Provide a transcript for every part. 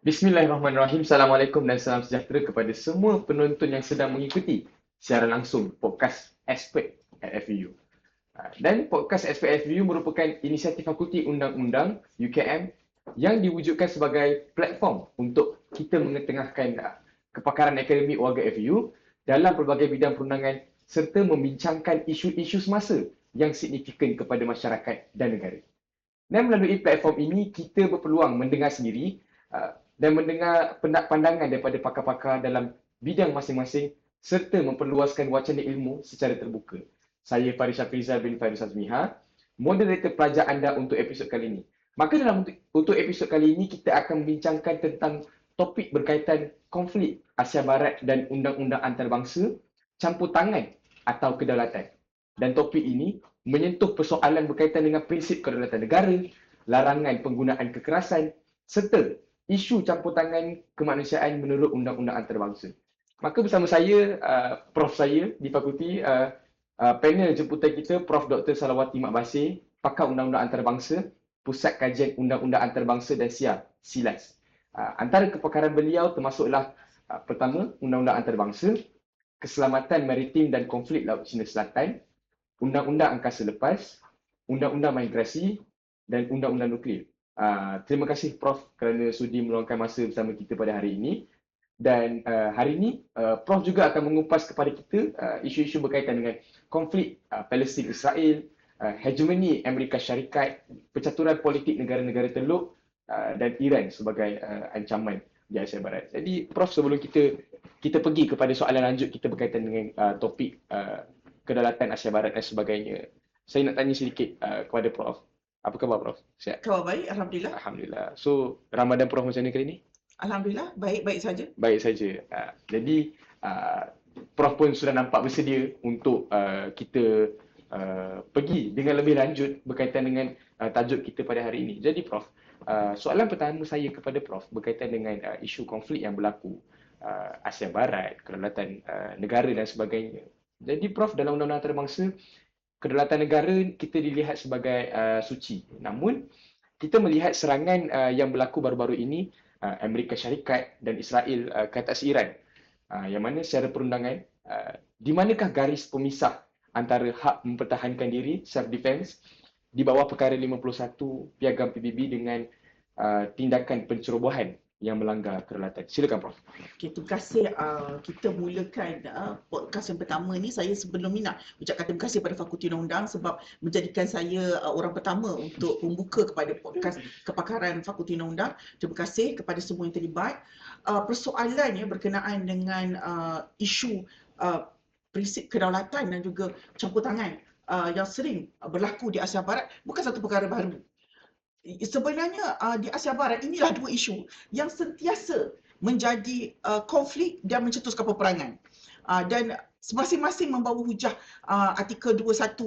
Bismillahirrahmanirrahim. Assalamualaikum dan salam sejahtera kepada semua penonton yang sedang mengikuti secara langsung podcast Aspek at FUU. Dan podcast Aspek FUU merupakan inisiatif Fakulti Undang-Undang UKM yang diwujudkan sebagai platform untuk kita mengetengahkan kepakaran akademik warga FUU dalam pelbagai bidang perundangan serta membincangkan isu-isu semasa yang signifikan kepada masyarakat dan negara. Dan melalui platform ini, kita berpeluang mendengar sendiri dan mendengar pandangan daripada pakar-pakar dalam bidang masing-masing serta memperluaskan wacana ilmu secara terbuka. Saya Faris Shafrizal bin Faris Azmiha, moderator pelajar anda untuk episod kali ini. Maka untuk episod kali ini, kita akan membincangkan tentang topik berkaitan konflik Asia Barat dan undang-undang antarabangsa, campur tangan atau kedaulatan. Dan topik ini menyentuh persoalan berkaitan dengan prinsip kedaulatan negara, larangan penggunaan kekerasan, serta isu campur tangan kemanusiaan menurut undang-undang antarabangsa. Maka bersama saya, Prof saya di fakulti, panel jemputan kita Prof Dr. Salawati Mak Basir, pakar undang-undang antarabangsa, Pusat Kajian Undang-Undang Antarabangsa dan SIA, SILAS. Antara kepakaran beliau termasuklah pertama, undang-undang antarabangsa, keselamatan maritim dan konflik Laut Cina Selatan, undang-undang angkasa lepas, undang-undang migrasi dan undang-undang nuklear. Terima kasih Prof kerana sudi meluangkan masa bersama kita pada hari ini. Dan hari ini Prof juga akan mengupas kepada kita isu-isu berkaitan dengan konflik Palestin Israel, hegemoni Amerika Syarikat, percaturan politik negara-negara Teluk dan Iran sebagai ancaman di Asia Barat. Jadi Prof, sebelum kita pergi kepada soalan lanjut kita berkaitan dengan topik kedaulatan Asia Barat dan sebagainya, saya nak tanya sedikit kepada Prof. Apa khabar Prof? Sihat? Khabar baik, Alhamdulillah. Alhamdulillah. So, Ramadan Prof macam mana kali ni? Alhamdulillah, baik-baik saja. Baik saja. Jadi, Prof pun sudah nampak bersedia untuk kita pergi dengan lebih lanjut berkaitan dengan tajuk kita pada hari ini. Jadi Prof, soalan pertama saya kepada Prof berkaitan dengan isu konflik yang berlaku Asia Barat, kedaulatan negara dan sebagainya. Jadi Prof, dalam undang-undang antarabangsa, kedaulatan negara kita dilihat sebagai suci. Namun, kita melihat serangan yang berlaku baru-baru ini, Amerika Syarikat dan Israel ke atas Iran. Yang mana secara perundangan, di manakah garis pemisah antara hak mempertahankan diri, self-defense, di bawah perkara 51 Piagam PBB dengan tindakan pencerobohan yang melanggar kedaulatan. Silakan Prof. Okay, terima kasih. Kita mulakan podcast yang pertama ni. Saya sebelum ni nak ucapkan terima kasih pada Fakulti Undang-Undang sebab menjadikan saya orang pertama untuk membuka kepada podcast kepakaran Fakulti Undang-Undang. Terima kasih kepada semua yang terlibat. Persoalannya berkenaan dengan isu prinsip kedaulatan dan juga campur tangan yang sering berlaku di Asia Barat bukan satu perkara baru. Sebenarnya di Asia Barat inilah dua isu yang sentiasa menjadi konflik dan mencetuskan peperangan. Dan masing-masing membawa hujah artikel 21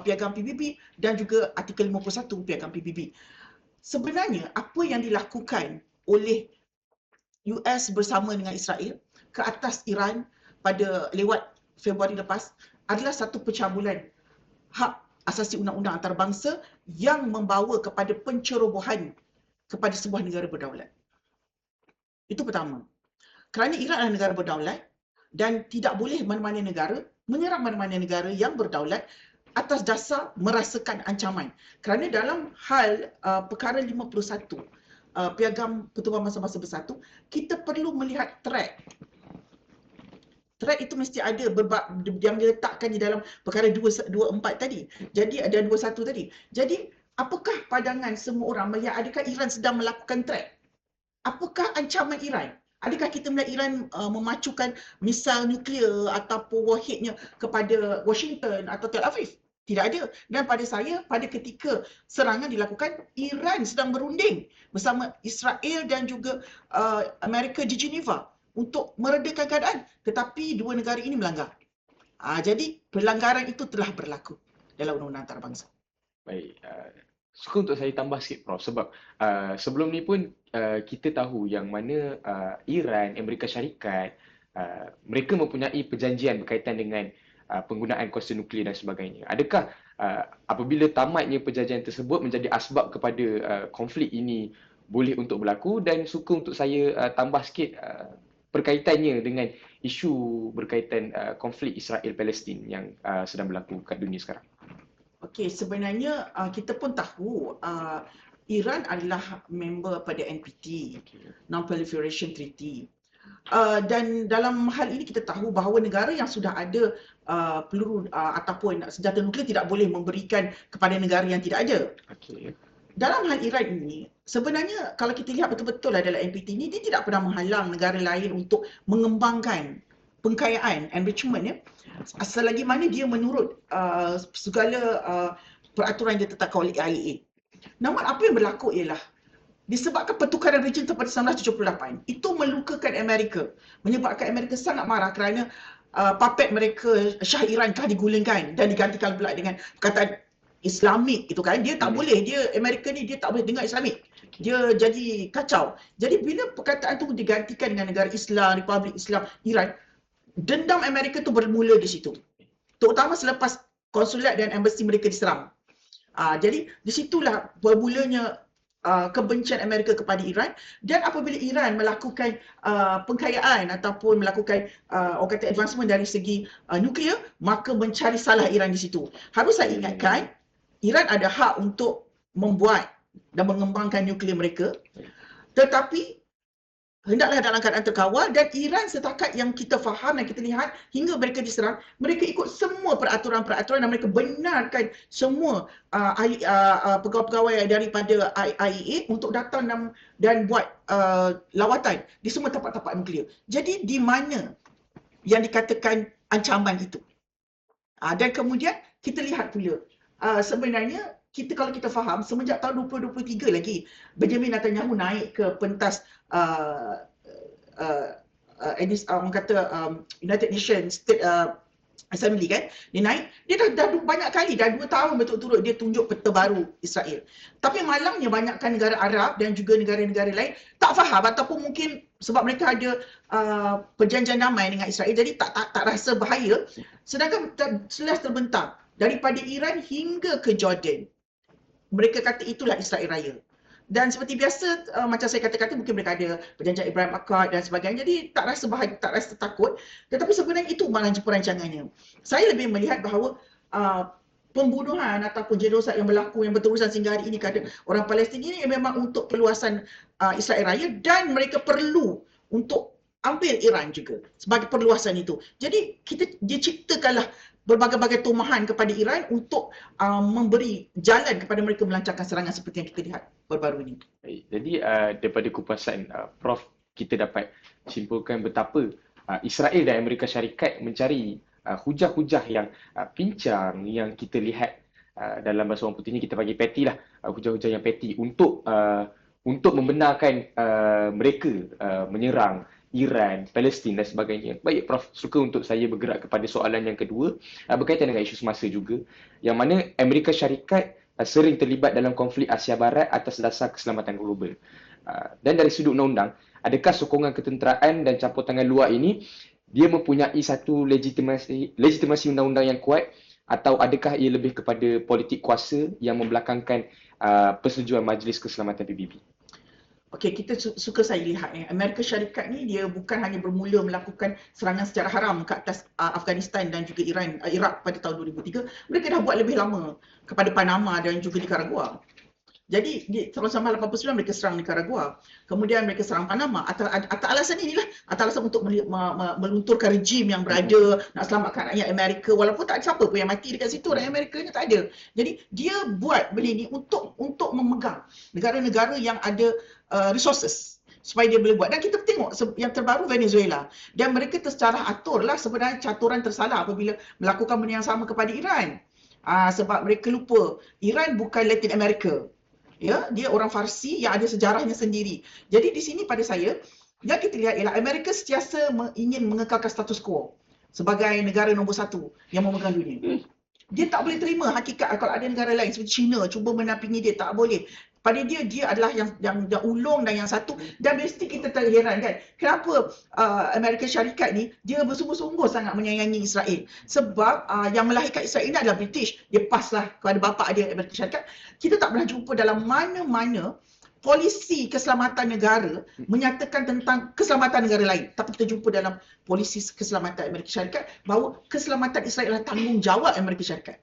Piagam PBB dan juga artikel 51 Piagam PBB. Sebenarnya apa yang dilakukan oleh US bersama dengan Israel ke atas Iran pada lewat Februari lepas adalah satu pencabulan hak asasi undang-undang antarabangsa yang membawa kepada pencerobohan kepada sebuah negara berdaulat. Itu pertama. Kerana Iran adalah negara berdaulat dan tidak boleh mana-mana negara menyerang mana-mana negara yang berdaulat atas dasar merasakan ancaman. Kerana dalam hal perkara 51 Piagam Pertubuhan Masa-Masa Bersatu, kita perlu melihat threat. Threat itu mesti ada yang diletakkan di dalam perkara 24 tadi. Jadi ada 21 tadi. Jadi apakah pandangan semua orang melihat adakah Iran sedang melakukan threat? Apakah ancaman Iran? Adakah kita melihat Iran memacukan misal nuklear ataupun warheadnya kepada Washington atau Tel Aviv? Tidak ada. Dan pada saya, pada ketika serangan dilakukan, Iran sedang berunding bersama Israel dan juga Amerika di Geneva untuk meredakan keadaan, tetapi dua negara ini melanggar. Jadi pelanggaran itu telah berlaku dalam undang-undang antarabangsa. Baik, suka untuk saya tambah sikit Prof sebab sebelum ni pun kita tahu yang mana Iran, Amerika Syarikat, mereka mempunyai perjanjian berkaitan dengan penggunaan kuasa nuklear dan sebagainya. Adakah apabila tamatnya perjanjian tersebut menjadi asbab kepada konflik ini boleh untuk berlaku, dan suka untuk saya tambah sikit perkaitannya dengan isu berkaitan konflik Israel-Palestin yang sedang berlaku kat dunia sekarang. Okey, sebenarnya kita pun tahu Iran adalah member pada NPT, Non-Proliferation Treaty. Dan dalam hal ini kita tahu bahawa negara yang sudah ada peluru ataupun senjata nuklear tidak boleh memberikan kepada negara yang tidak ada. Okey. Dalam hal Iran ini, sebenarnya kalau kita lihat betul-betul dalam NPT ini, dia tidak pernah menghalang negara lain untuk mengembangkan pengkayaan, enrichment ya, selagi mana dia menurut segala peraturan yang ditetapkan oleh IAEA. Namun apa yang berlaku ialah disebabkan pertukaran rejim pada 1978, itu melukakan Amerika, menyebabkan Amerika sangat marah kerana puppet mereka Shah Iran telah digulingkan dan digantikan pula dengan perkataan Islamik itu kan. Dia tak boleh, dia Amerika ni dia tak boleh dengar Islamik. Dia jadi kacau. Jadi bila perkataan tu digantikan dengan negara Islam, Republik Islam Iran, dendam Amerika tu bermula di situ. Terutama selepas konsulat dan embassy mereka diserang. Jadi di situlah bermulanya kebencian Amerika kepada Iran, dan apabila Iran melakukan pengkayaan ataupun melakukan orang kata advancement dari segi nuklear, maka mencari salah Iran di situ. Harus saya ingatkan, Iran ada hak untuk membuat dan mengembangkan nuklear mereka, tetapi hendaklah dalam keadaan terkawal, dan Iran setakat yang kita faham dan kita lihat hingga mereka diserang, mereka ikut semua peraturan-peraturan dan mereka benarkan semua pegawai-pegawai daripada IAEA untuk datang dan buat lawatan di semua tempat-tempat nuklear. Jadi di mana yang dikatakan ancaman itu? Dan kemudian kita lihat pula sebenarnya kalau kita faham, semenjak tahun 2023 lagi, Benjamin Netanyahu naik ke pentas orang kata United Nations State Assembly kan, dia naik, dia dah banyak kali, dah 2 tahun berturut-turut dia tunjuk peta baru Israel. Tapi malangnya banyakkan negara Arab dan juga negara-negara lain tak faham, ataupun mungkin sebab mereka ada perjanjian damai dengan Israel, jadi tak rasa bahaya. Sedangkan selas terbentang daripada Iran hingga ke Jordan, mereka kata itulah Israel Raya. Dan seperti biasa, macam saya kata-kata, mungkin mereka ada perjanjian Abraham Accord dan sebagainya, jadi tak rasa bahaya, tak rasa takut. Tetapi sebenarnya itu malah perancangannya. Saya lebih melihat bahawa pembunuhan ataupun genosid yang berlaku, yang berterusan sehingga hari ini kepada orang Palestin ini memang untuk perluasan Israel Raya, dan mereka perlu untuk ambil Iran juga sebagai perluasan itu. Jadi dia ciptakanlah berbagai-bagai tumahan kepada Iran untuk memberi jalan kepada mereka melancarkan serangan seperti yang kita lihat baru-baru ini. Baik. Jadi daripada kupasan Prof, kita dapat simpulkan betapa Israel dan Amerika Syarikat mencari hujah-hujah yang pincang, yang kita lihat dalam bahasa orang putihnya kita panggil petty lah, hujah-hujah yang petty untuk membenarkan mereka menyerang Iran, Palestin dan sebagainya. Baik, Prof, suka untuk saya bergerak kepada soalan yang kedua berkaitan dengan isu semasa juga, yang mana Amerika Syarikat sering terlibat dalam konflik Asia Barat atas dasar keselamatan global. Dan dari sudut undang-undang, adakah sokongan ketenteraan dan campur tangan luar ini dia mempunyai satu legitimasi undang-undang yang kuat, atau adakah ia lebih kepada politik kuasa yang membelakangkan persetujuan Majlis Keselamatan PBB? Okey, kita suka saya lihat Amerika Syarikat ni dia bukan hanya bermula melakukan serangan secara haram ke atas Afghanistan dan juga Iraq pada tahun 2003. Mereka dah buat lebih lama kepada Panama dan juga Nicaragua. Jadi tahun 1989 mereka serang Nicaragua. Kemudian mereka serang Panama. Atas alasan inilah, atas alasan untuk melunturkan rejim yang berada, nak selamatkan rakyat Amerika, walaupun tak ada siapa pun yang mati dekat situ, rakyat Amerika ni tak ada. Jadi dia buat benda ni untuk memegang negara-negara yang ada resources supaya dia boleh buat. Dan kita tengok yang terbaru Venezuela, dan mereka secara aturlah sebenarnya caturan tersalah apabila melakukan benda yang sama kepada Iran. Sebab mereka lupa Iran bukan Latin America. Ya, dia orang Farsi yang ada sejarahnya sendiri. Jadi di sini pada saya, yang kita lihat ialah Amerika sentiasa ingin mengekalkan status quo sebagai negara nombor 1 yang memegang dunia. Dia tak boleh terima hakikat kalau ada negara lain seperti China cuba menampingi dia, tak boleh. Pada dia adalah yang ulung dan yang satu, dan mesti kita terheran kan kenapa Amerika Syarikat ni dia bersungguh-sungguh sangat menyayangi Israel, sebab yang melahirkan Israel ini adalah British. Dia paslah kepada bapa dia Amerika Syarikat. Kita tak pernah jumpa dalam mana-mana polisi keselamatan negara menyatakan tentang keselamatan negara lain. Tapi kita jumpa dalam polisi keselamatan Amerika Syarikat bahawa keselamatan Israel adalah tanggungjawab Amerika Syarikat.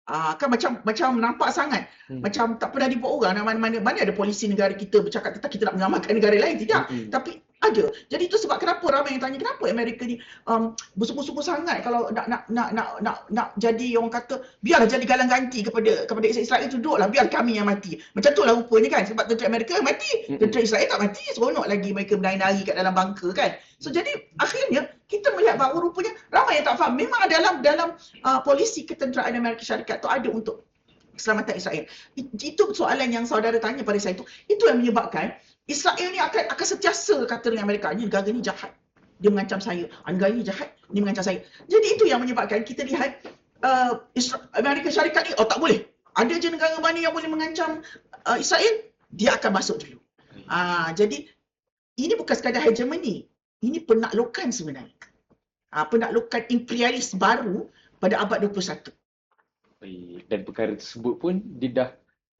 Kan macam nampak sangat. Macam tak pernah dibuat orang. Mana ada polisi negara kita bercakap tentang kita nak menyelamatkan negara lain. Tidak. Tapi ada. Jadi itu sebab kenapa ramai yang tanya kenapa Amerika ni bersungguh-sungguh sangat kalau nak jadi orang kata biarlah jadi galang ganti kepada Israel, duduklah biar kami yang mati. Macam tu lah rupanya kan, sebab tentera Amerika mati, tentera Israel tak mati, seronok lagi mereka menari-nari kat dalam bunker kan. So jadi akhirnya kita melihat bahawa rupanya ramai yang tak faham. Memang dalam polisi ketenteraan Amerika Syarikat tu ada untuk keselamatan Israel. Itu soalan yang saudara tanya pada saya itu yang menyebabkan Israel ni akan sentiasa kata dengan Amerika, ni negara ni jahat, dia mengancam saya, negara ni jahat, ni mengancam saya. Jadi itu yang menyebabkan kita lihat Amerika Syarikat ni, tak boleh, ada je negara mana yang boleh mengancam Israel, dia akan masuk dulu. Jadi ini bukan sekadar hegemoni, ini penaklukan sebenarnya. Penaklukan imperialis baru pada abad 21. Dan perkara tersebut pun dia dah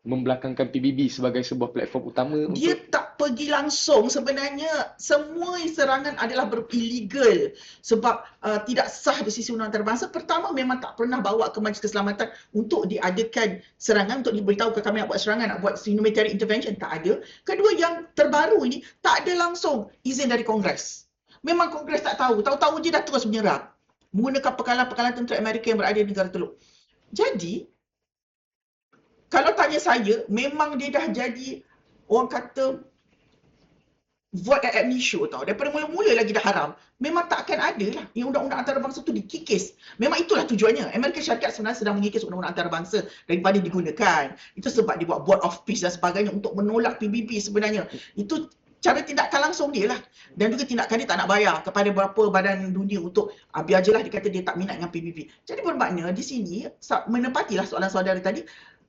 membelakangkan PBB sebagai sebuah platform utama dia untuk tak pergi langsung. Sebenarnya semua serangan adalah illegal sebab tidak sah di sisi undang antarabangsa. Pertama, memang tak pernah bawa ke Majlis Keselamatan untuk diadakan serangan, untuk diberitahu ke kami nak buat serangan, nak buat humanitarian intervention, tak ada. Kedua, yang terbaru ini tak ada langsung izin dari Kongres. Memang Kongres tak tahu je dah terus menyerang menggunakan pekalan-pekalan tentera Amerika yang berada di negara Teluk. Jadi kalau tanya saya, memang dia dah jadi orang kata void ab initio tau. Daripada mula-mula lagi dah haram. Memang tak akan ada lah yang undang-undang antarabangsa tu dikikis. Memang itulah tujuannya. Amerika Syarikat sebenarnya sedang mengikis undang-undang antarabangsa daripada digunakan. Itu sebab dia buat Board of Peace dan sebagainya untuk menolak PBB sebenarnya. Itu cara tindakan langsung dia lah. Dan juga tindakan dia tak nak bayar kepada beberapa badan dunia untuk biar je lah dia kata dia tak minat dengan PBB. Jadi bermakna di sini menepatilah soalan saudara tadi,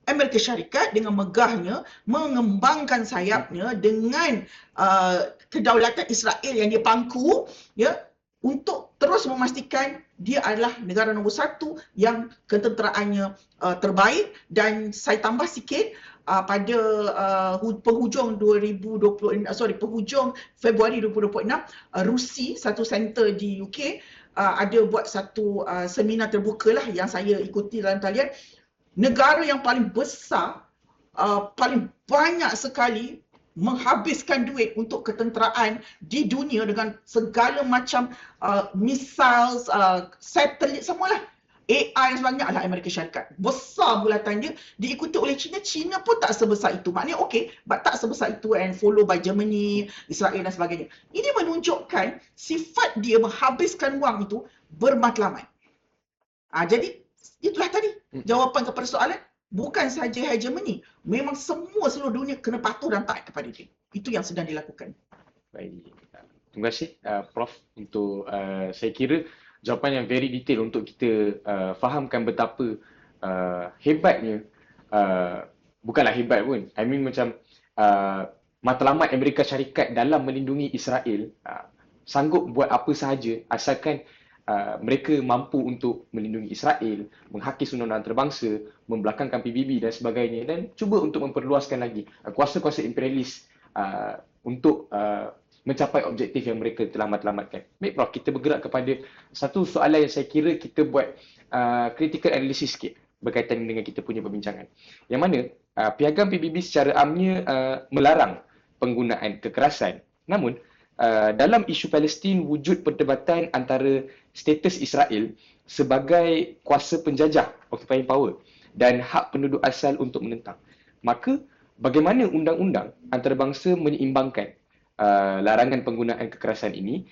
Amerika Syarikat dengan megahnya mengembangkan sayapnya dengan kedaulatan Israel yang dia pangku, ya, untuk terus memastikan dia adalah negara nombor satu yang ketenteraannya terbaik. Dan saya tambah sikit, pada penghujung Februari 2026, Rusi, satu center di UK, ada buat satu seminar terbuka lah yang saya ikuti dalam talian. Negara yang paling besar, paling banyak sekali menghabiskan duit untuk ketenteraan di dunia dengan segala macam missiles, satelit, semualah. AI dan sebagainya adalah Amerika Syarikat. Besar bulatan dia, diikuti oleh China. China pun tak sebesar itu. Maknanya okey, but tak sebesar itu and follow by Germany, Israel dan sebagainya. Ini menunjukkan sifat dia menghabiskan wang itu bermatlamat. Jadi itulah tadi jawapan kepada soalan. Bukan sahaja hegemoni, memang seluruh dunia kena patuh dan taat kepada dia. Itu yang sedang dilakukan. Baik. Terima kasih Prof untuk saya kira jawapan yang very detail untuk kita fahamkan betapa hebatnya, bukanlah hebat pun, I mean macam matlamat Amerika Syarikat dalam melindungi Israel, sanggup buat apa sahaja asalkan mereka mampu untuk melindungi Israel, menghakis undang-undang antarabangsa, membelakangkan PBB dan sebagainya, dan cuba untuk memperluaskan lagi kuasa-kuasa imperialis untuk mencapai objektif yang mereka telah matlamatkan. Baik Prof, kita bergerak kepada satu soalan yang saya kira kita buat critical analysis sikit berkaitan dengan kita punya perbincangan. Yang mana piagam PBB secara amnya melarang penggunaan kekerasan. Namun dalam isu Palestin wujud perdebatan antara status Israel sebagai kuasa penjajah, occupying power, dan hak penduduk asal untuk menentang. Maka bagaimana undang-undang antarabangsa menyeimbangkan larangan penggunaan kekerasan ini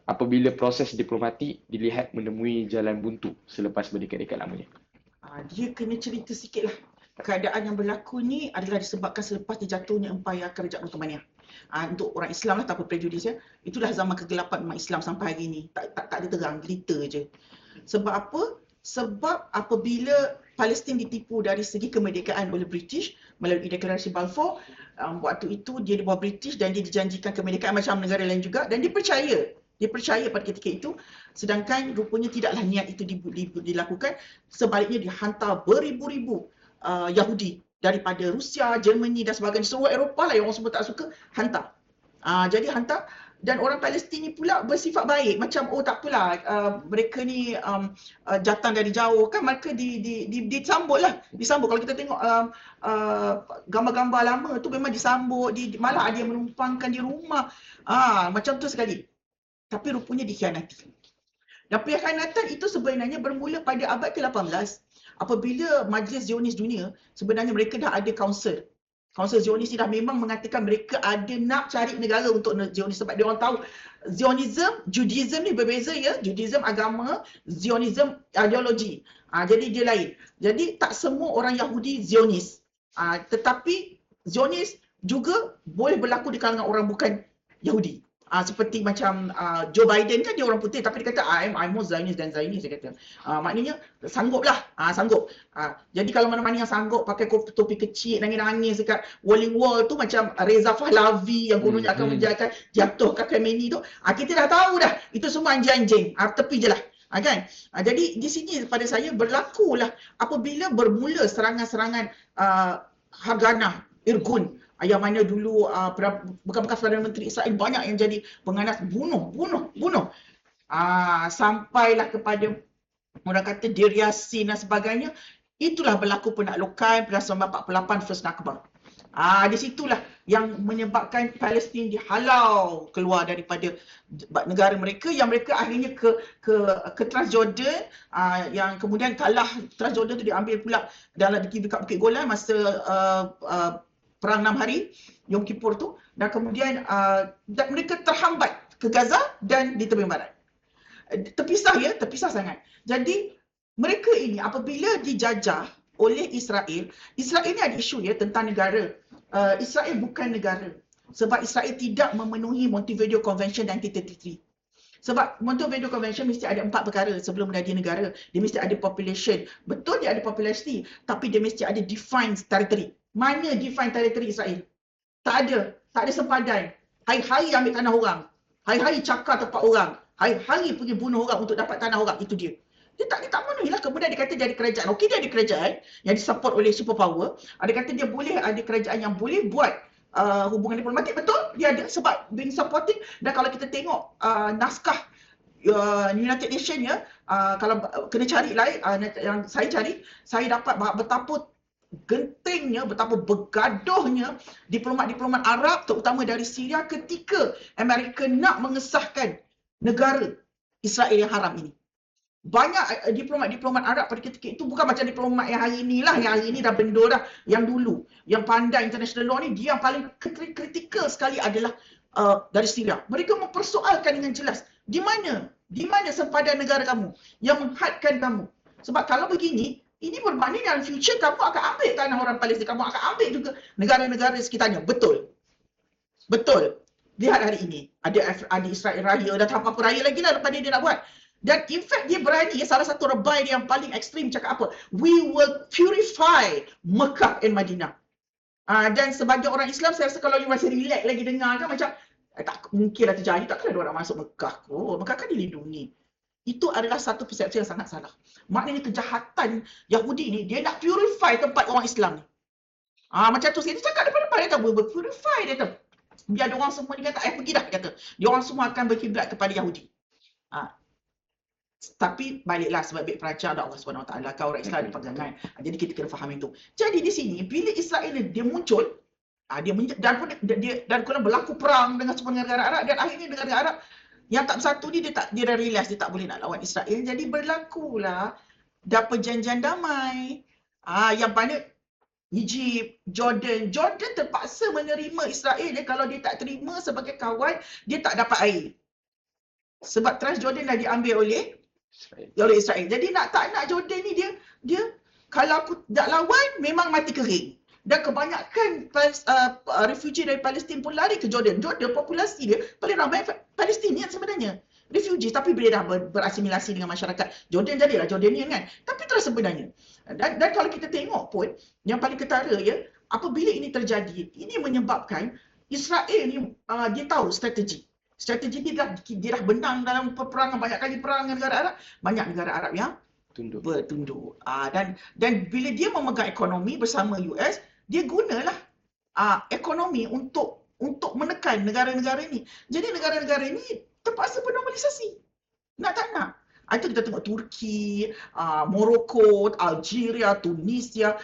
apabila proses diplomatik dilihat menemui jalan buntu selepas berdekat-dekat lamanya? Dia kena cerita sikit lah. Keadaan yang berlaku ni adalah disebabkan selepas dijatuhnya Empayar Kerajaan Ottomania. Untuk orang Islam lah, tanpa prejudis ya. Itulah zaman kegelapan umat Islam sampai hari ni. Tak ada terang, gelita je. Sebab apa? Sebab apabila Palestin ditipu dari segi kemerdekaan oleh British melalui deklarasi Balfour, waktu itu dia di bawah British dan dia dijanjikan kemerdekaan macam negara lain juga, dan dia percaya pada ketika itu. Sedangkan rupanya tidaklah niat itu dilakukan. Sebaliknya dihantar beribu-ribu Yahudi daripada Rusia, Germany dan sebagainya, seluruh Eropah lah yang orang semua tak suka, hantar. Jadi hantar, dan orang Palestin ni pula bersifat baik, macam oh tak apalah, mereka ni datang dari jauh kan, mereka disambut lah, disambut. Kalau kita tengok gambar-gambar lama tu memang disambut, malah ada yang menumpangkan di rumah, macam tu sekali. Tapi rupanya dikhianati. Dan pengkhianatan itu sebenarnya bermula pada abad ke-18 apabila Majlis Zionis Dunia, sebenarnya mereka dah ada council. Council Zionis ni dah memang mengatakan mereka ada nak cari negara untuk Zionis, sebab dia orang tahu Zionism, Judaism ni berbeza ya. Judaism agama, Zionism ideologi. Jadi dia lain. Jadi tak semua orang Yahudi Zionis. Tetapi Zionis juga boleh berlaku di kalangan orang bukan Yahudi. Seperti macam Joe Biden kan dia orang putih tapi dia kata I'm more Zionist than Zionist, dia kata. Maknanya sanggup lah, sanggup. Jadi kalau mana-mana yang sanggup pakai topi kecil nangis-nangis dekat Wailing Wall tu macam Reza Pahlavi yang kononnya akan menjadikan jatuhkan Khamenei tu, kita dah tahu dah itu semua anjing-anjing, tepi je lah. Kan? Jadi di sini pada saya berlakulah apabila bermula serangan-serangan Haganah, Irgun, yang mana dulu bekas Perdana Menteri Israel banyak yang jadi pengganas, bunuh. Sampailah kepada orang kata Deir Yassin dan sebagainya. Itulah berlaku penaklukan 1948 First Nakba. Di situlah yang menyebabkan Palestin dihalau keluar daripada negara mereka, yang mereka akhirnya ke Transjordan, yang kemudian kalah. Transjordan tu diambil pula dalam dekat Bukit Golan masa Perang 6 hari, Yom Kippur tu, dan kemudian dan mereka terhambat ke Gaza dan di tepi barat. Terpisah sangat. Jadi mereka ini apabila dijajah oleh Israel ni ada isu ya tentang negara. Israel bukan negara sebab Israel tidak memenuhi Montevideo Convention 1933. Sebab Montevideo Convention mesti ada 4 perkara sebelum menjadi negara. Dia mesti ada population. Betul dia ada populasi, tapi dia mesti ada defined territory. Mana define territory Israel? Tak ada sempadan. Hari-hari ambil tanah orang. Hari-hari cakar tempat orang. Hari-hari pergi bunuh orang untuk dapat tanah orang. Itu dia. Dia tak memenuhilah. Kemudian dia kata dia ada kerajaan. Okey, dia ada kerajaan yang disupport oleh superpower. Dia kata dia boleh ada kerajaan yang boleh buat hubungan diplomatik. Betul, dia ada sebab being supporting. Dan kalau kita tengok naskah United Nations ya, kalau kena cari lain, yang saya cari, saya dapat betapa gentingnya, betapa bergaduhnya diplomat-diplomat Arab terutama dari Syria ketika Amerika nak mengesahkan negara Israel yang haram ini. Banyak diplomat-diplomat Arab pada ketika itu bukan macam diplomat yang hari ni lah, yang hari ni dah bendor dah, yang dulu, yang pandai international law ni, dia yang paling kritikal sekali adalah dari Syria. Mereka mempersoalkan dengan jelas, di mana sempadan negara kamu yang menghadkan kamu. Sebab kalau begini, ini bermakna dalam future kamu akan ambil tanah orang Palestin, kamu akan ambil juga negara-negara sekitarnya. Betul. Lihat hari ini, ada Israel Raya, dah tak apa-apa raya lagi lah lepas dia nak buat. Dan in fact dia berani, salah satu rebai dia yang paling ekstrim cakap apa? We will purify Mekah and Madinah. Dan sebagai orang Islam, saya rasa kalau you masih relax lagi dengar kan macam, tak mungkinlah terjadi, takkanlah dia orang masuk Mekah kot. Mekah kan dilindungi. Itu adalah satu persepsi yang sangat salah. Maknanya kejahatan Yahudi ni, dia nak purify tempat orang Islam ni. Macam tu dia cakap depan-depan, dia kata, purify, dia kata. Biar dia orang semua, dia kata, pergi dah, dia kata. Dia orang semua akan berkiblat kepada Yahudi. Tapi baliklah sebab baik perancang Allah SWT, kau orang Islam ada pegangan. Jadi kita kena faham itu. Jadi di sini, bila Israel ni, dia muncul, dan kemudian berlaku perang dengan semua negara Arab, dan akhirnya negara Arab yang tak bersatu ni dia dah realise dia tak boleh nak lawan Israel. Jadi berlakulah perjanjian damai. Yang mana Egypt, Jordan terpaksa menerima Israel. Kalau dia tak terima sebagai kawan, dia tak dapat air. Sebab Transjordan dah diambil oleh Israel. Jadi nak Jordan ni dia kalau aku tak lawan memang mati kering. Dan kebanyakan refugee dari Palestin pun lari ke Jordan. Jordan populasi dia paling ramai Palestinian sebenarnya. Refugee, tapi bila dah berasimilasi dengan masyarakat Jordan, jadilah Jordanian kan. Tapi itulah sebenarnya. Dan kalau kita tengok pun, yang paling ketara ya, apabila ini terjadi, ini menyebabkan Israel ni dia tahu strategi. Strategi dia dah benang dalam peperangan, banyak kali perang dengan negara Arab. Banyak negara Arab yang bertunduk. Dan bila dia memegang ekonomi bersama US, dia gunalah ekonomi untuk menekan negara-negara ni. Jadi negara-negara ni terpaksa bernormalisasi. Nak tak nak. Itu kita tengok Turki, Morocco, Algeria, Tunisia,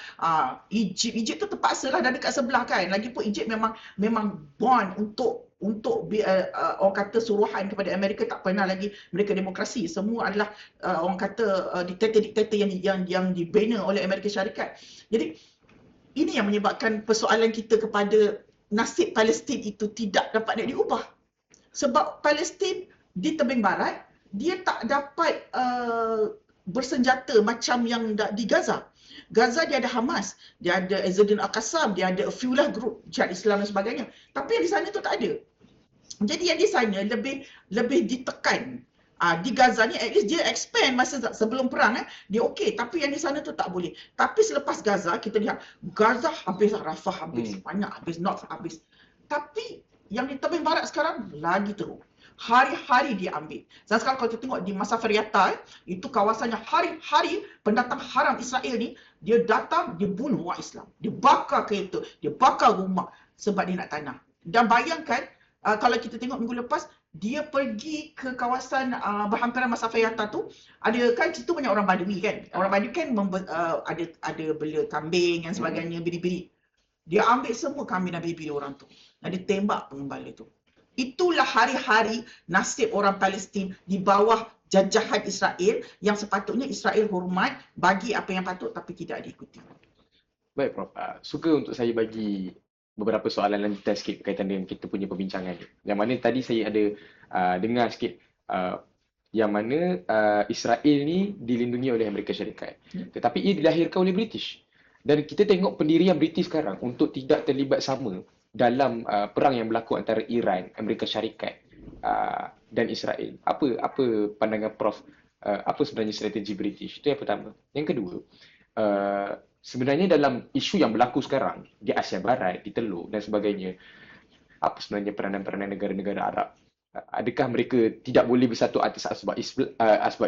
Egypt tu terpaksa lah, dah dekat sebelah kan. Lagipun Egypt memang bond untuk orang kata suruhan kepada Amerika, tak pernah lagi mereka demokrasi. Semua adalah orang kata diktator-diktator yang dibina oleh Amerika Syarikat. Jadi ini yang menyebabkan persoalan kita kepada nasib Palestin itu tidak dapat diubah. Sebab Palestin di tebing barat, dia tak dapat bersenjata macam yang di Gaza. Gaza dia ada Hamas, dia ada Izzuddin Al-Qassam, dia ada a few lah group Jihad Islam dan sebagainya. Tapi yang di sana tu tak ada. Jadi yang di sana lebih ditekan. Di Gaza ni at least dia expand masa sebelum perang, dia okey, tapi yang di sana tu tak boleh. Tapi selepas Gaza, kita lihat Gaza habis, Rafah habis, banyak habis, North habis. Tapi yang di tebing barat sekarang lagi teruk. Hari-hari dia ambil. Dan sekarang kalau kita tengok di masa Feriata, itu kawasannya hari-hari pendatang haram Israel ni, dia datang, dia bunuh orang Islam. Dia bakar kereta, dia bakar rumah sebab dia nak tanah. Dan bayangkan, kalau kita tengok minggu lepas, dia pergi ke kawasan berhampiran masa Feriata tu, ada kan situ banyak orang Badui kan. Orang Badui kan ada bela kambing dan sebagainya, biri-biri. Dia ambil semua kambing dan biri-biri orang tu. Dan dia tembak pengembala tu. Itulah hari-hari nasib orang Palestin di bawah jajahan Israel yang sepatutnya Israel hormat, bagi apa yang patut tapi tidak diikuti. Baik Prof, suka untuk saya bagi beberapa soalan lanjutan sikit berkaitan dengan kita punya perbincangan ni. Yang mana tadi saya ada dengar sikit yang mana Israel ni dilindungi oleh Amerika Syarikat. Tetapi ia dilahirkan oleh British. Dan kita tengok pendirian British sekarang untuk tidak terlibat sama dalam perang yang berlaku antara Iran, Amerika Syarikat dan Israel. Apa pandangan Prof? Apa sebenarnya strategi British? Itu yang pertama. Yang kedua, sebenarnya dalam isu yang berlaku sekarang di Asia Barat, di Teluk dan sebagainya, apa sebenarnya peranan-peranan negara-negara Arab? Adakah mereka tidak boleh bersatu atas asbab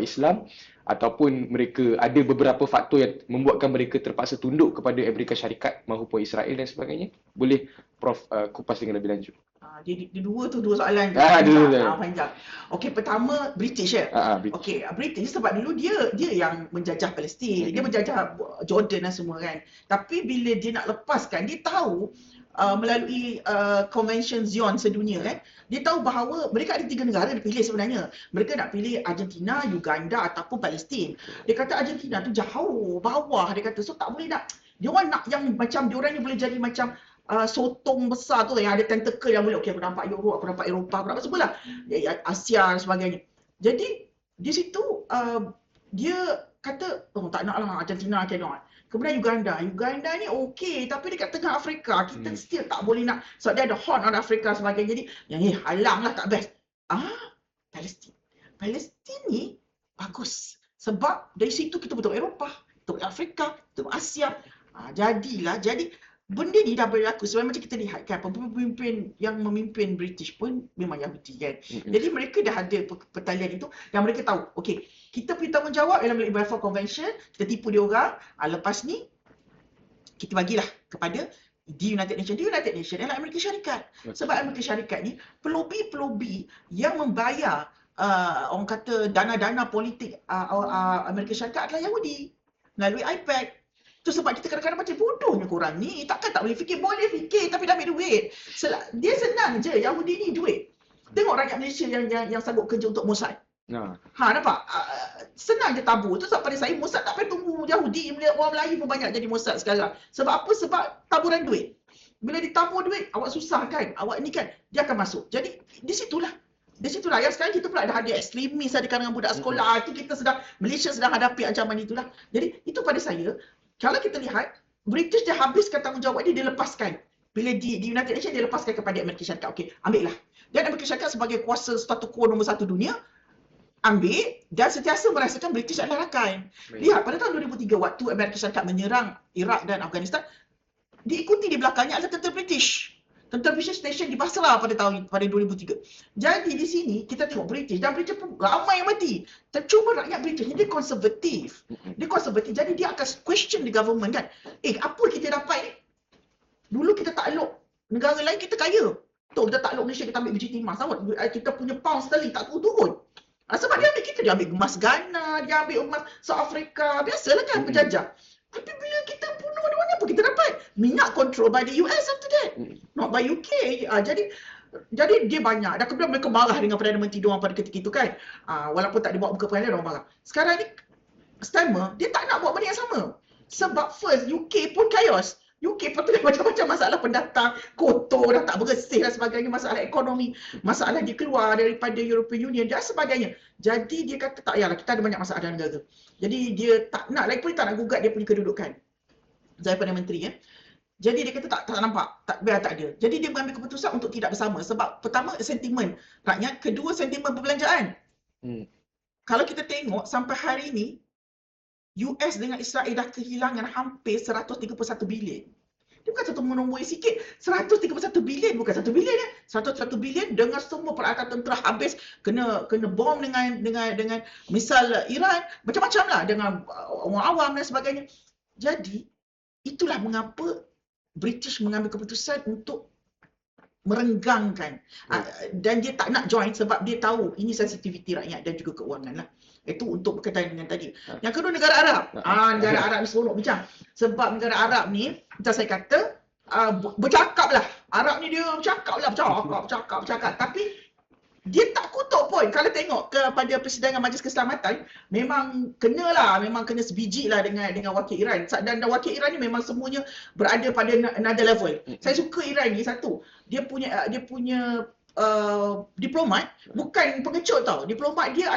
Islam, ataupun mereka ada beberapa faktor yang membuatkan mereka terpaksa tunduk kepada Amerika Syarikat maupun Israel dan sebagainya? Boleh Prof kupas dengan lebih lanjut? Dia dua soalan. Panjang. Okey, pertama British British. Okey, British sebab dulu dia yang menjajah Palestin, dia menjajah Jordan dan semua kan. Tapi bila dia nak lepaskan, dia tahu melalui Convention Zion sedunia kan, dia tahu bahawa mereka ada 3 negara dia pilih sebenarnya. Mereka nak pilih Argentina, Uganda ataupun Palestin. Dia kata Argentina tu jauh bawah, dia kata, so tak boleh nak. Dia orang nak yang macam dia orang ni boleh jadi macam sotong besar tu yang ada tentacle yang boleh, okey aku nampak Europe, aku nampak Eropah, aku nampak sebelah Asia dan sebagainya. Jadi di situ dia kata tak nak lah Argentina cannot. Kemudian Uganda ni okey tapi dekat tengah Afrika kita still tak boleh nak sebab dia ada Horn of Africa sebagainya. Jadi yang ni halang lah, tak best. Palestin ni bagus sebab dari situ kita betul Eropah, betul Afrika, betul Asia. Jadi benda ni dah berlaku. Sebab macam kita lihat kan, pemimpin yang memimpin British pun memang Yahudi kan. Jadi mereka dah ada pertalian itu dan mereka tahu, okey, kita punya tanggungjawab dalam Balfour Convention, kita tipu dia orang. Lepas ni, kita bagilah kepada di United Nations. Di United Nations adalah Amerika Syarikat. Sebab Amerika Syarikat ni, pelobi-pelobi yang membayar orang kata dana-dana politik Amerika Syarikat adalah Yahudi melalui IPAC. Tu sebab kita kadang-kadang macam bodohnya korang ni. Takkan tak boleh fikir? Boleh fikir tapi dah ambil duit. Dia senang je. Yahudi ni duit. Tengok rakyat Malaysia yang sanggup kerja untuk Mossad. Nampak? Senang je tabur. Tu sebab pada saya Mossad tak payah tunggu Yahudi. Orang Melayu pun banyak jadi Mossad sekarang. Sebab apa? Sebab taburan duit. Bila ditabur duit, awak susah kan? Awak ni kan, dia akan masuk. Jadi di situlah. Yang sekarang kita pula dah ada ekstremis, ada kalangan budak sekolah. Itu Malaysia sedang hadapi ancaman itulah. Jadi itu pada saya, kalau kita lihat, British dia habiskan tanggungjawab dia lepaskan. Bila di United Nations, dia lepaskan kepada Amerika Syarikat. Okey, ambil lah. Dan Amerika Syarikat sebagai kuasa statu quo nombor 1 dunia, ambil dan sentiasa merasakan British adalah rakan. Lihat, pada tahun 2003, waktu Amerika Syarikat menyerang Iraq dan Afghanistan, diikuti di belakangnya adalah tentera British. Tentera British station di Basra pada 2003. Jadi di sini kita tengok British dan British pun ramai yang mati. Cuma rakyat British ni dia konservatif. Jadi dia akan question the government kan. Apa kita dapat ni? Dulu kita takluk negara lain, kita kaya. Betul, kita takluk Malaysia, kita ambil biji timah. Sama, kita punya pound sterling tak turun. Sebab dia ambil kita, dia ambil emas Ghana, dia ambil emas South Africa. Biasalah kan penjajah. Tapi bila kita bunuh dia orang, apa kita dapat? Minyak control by the US after that. Not by UK. Jadi dia banyak. Dan kemudian mereka marah dengan Perdana Menteri diorang pada ketika itu kan. Walaupun tak dibawa muka pengadilan, diorang marah. Sekarang ni, Starmer, dia tak nak buat benda yang sama. Sebab first, UK pun chaos. UK pun ada macam-macam masalah pendatang, kotor, dah tak bersih dan sebagainya, masalah ekonomi, masalah dia keluar daripada European Union dan sebagainya. Jadi dia kata tak payahlah, kita ada banyak masalah dalam negara. Jadi dia tak nak, lagi pun dia tak nak gugat dia punya kedudukan. Saya Perdana Menteri ya. Jadi dia kata tak nampak, biar tak ada. Jadi dia mengambil keputusan untuk tidak bersama. Sebab pertama sentimen rakyat, kedua sentimen perbelanjaan. Kalau kita tengok sampai hari ini, US dengan Israel dah kehilangan hampir 131 bilion. Dia bukan satu nombor yang sikit. 131 bilion, bukan 1 bilion ya. 131 bilion dengan semua peralatan tentera habis, kena bom dengan misal Iran, macam-macam lah dengan orang awam dan sebagainya. Jadi, itulah mengapa British mengambil keputusan untuk merenggangkan. Dan dia tak nak join sebab dia tahu ini sensitiviti rakyat dan juga keuangan lah. Itu untuk berkaitan dengan tadi. Yang kedua, negara Arab. Negara Arab ni seronok bincang. Sebab negara Arab ni, macam saya kata, bercakap lah. Arab ni dia bercakap lah, bercakap. Tapi dia tak kutuk pun. Kalau tengok kepada persidangan Majlis Keselamatan, memang kena sebiji lah dengan wakil Iran. Dan wakil Iran ni memang semuanya berada pada another level. Saya suka Iran ni satu. Dia punya diplomat, bukan pengecut tau. Diplomat dia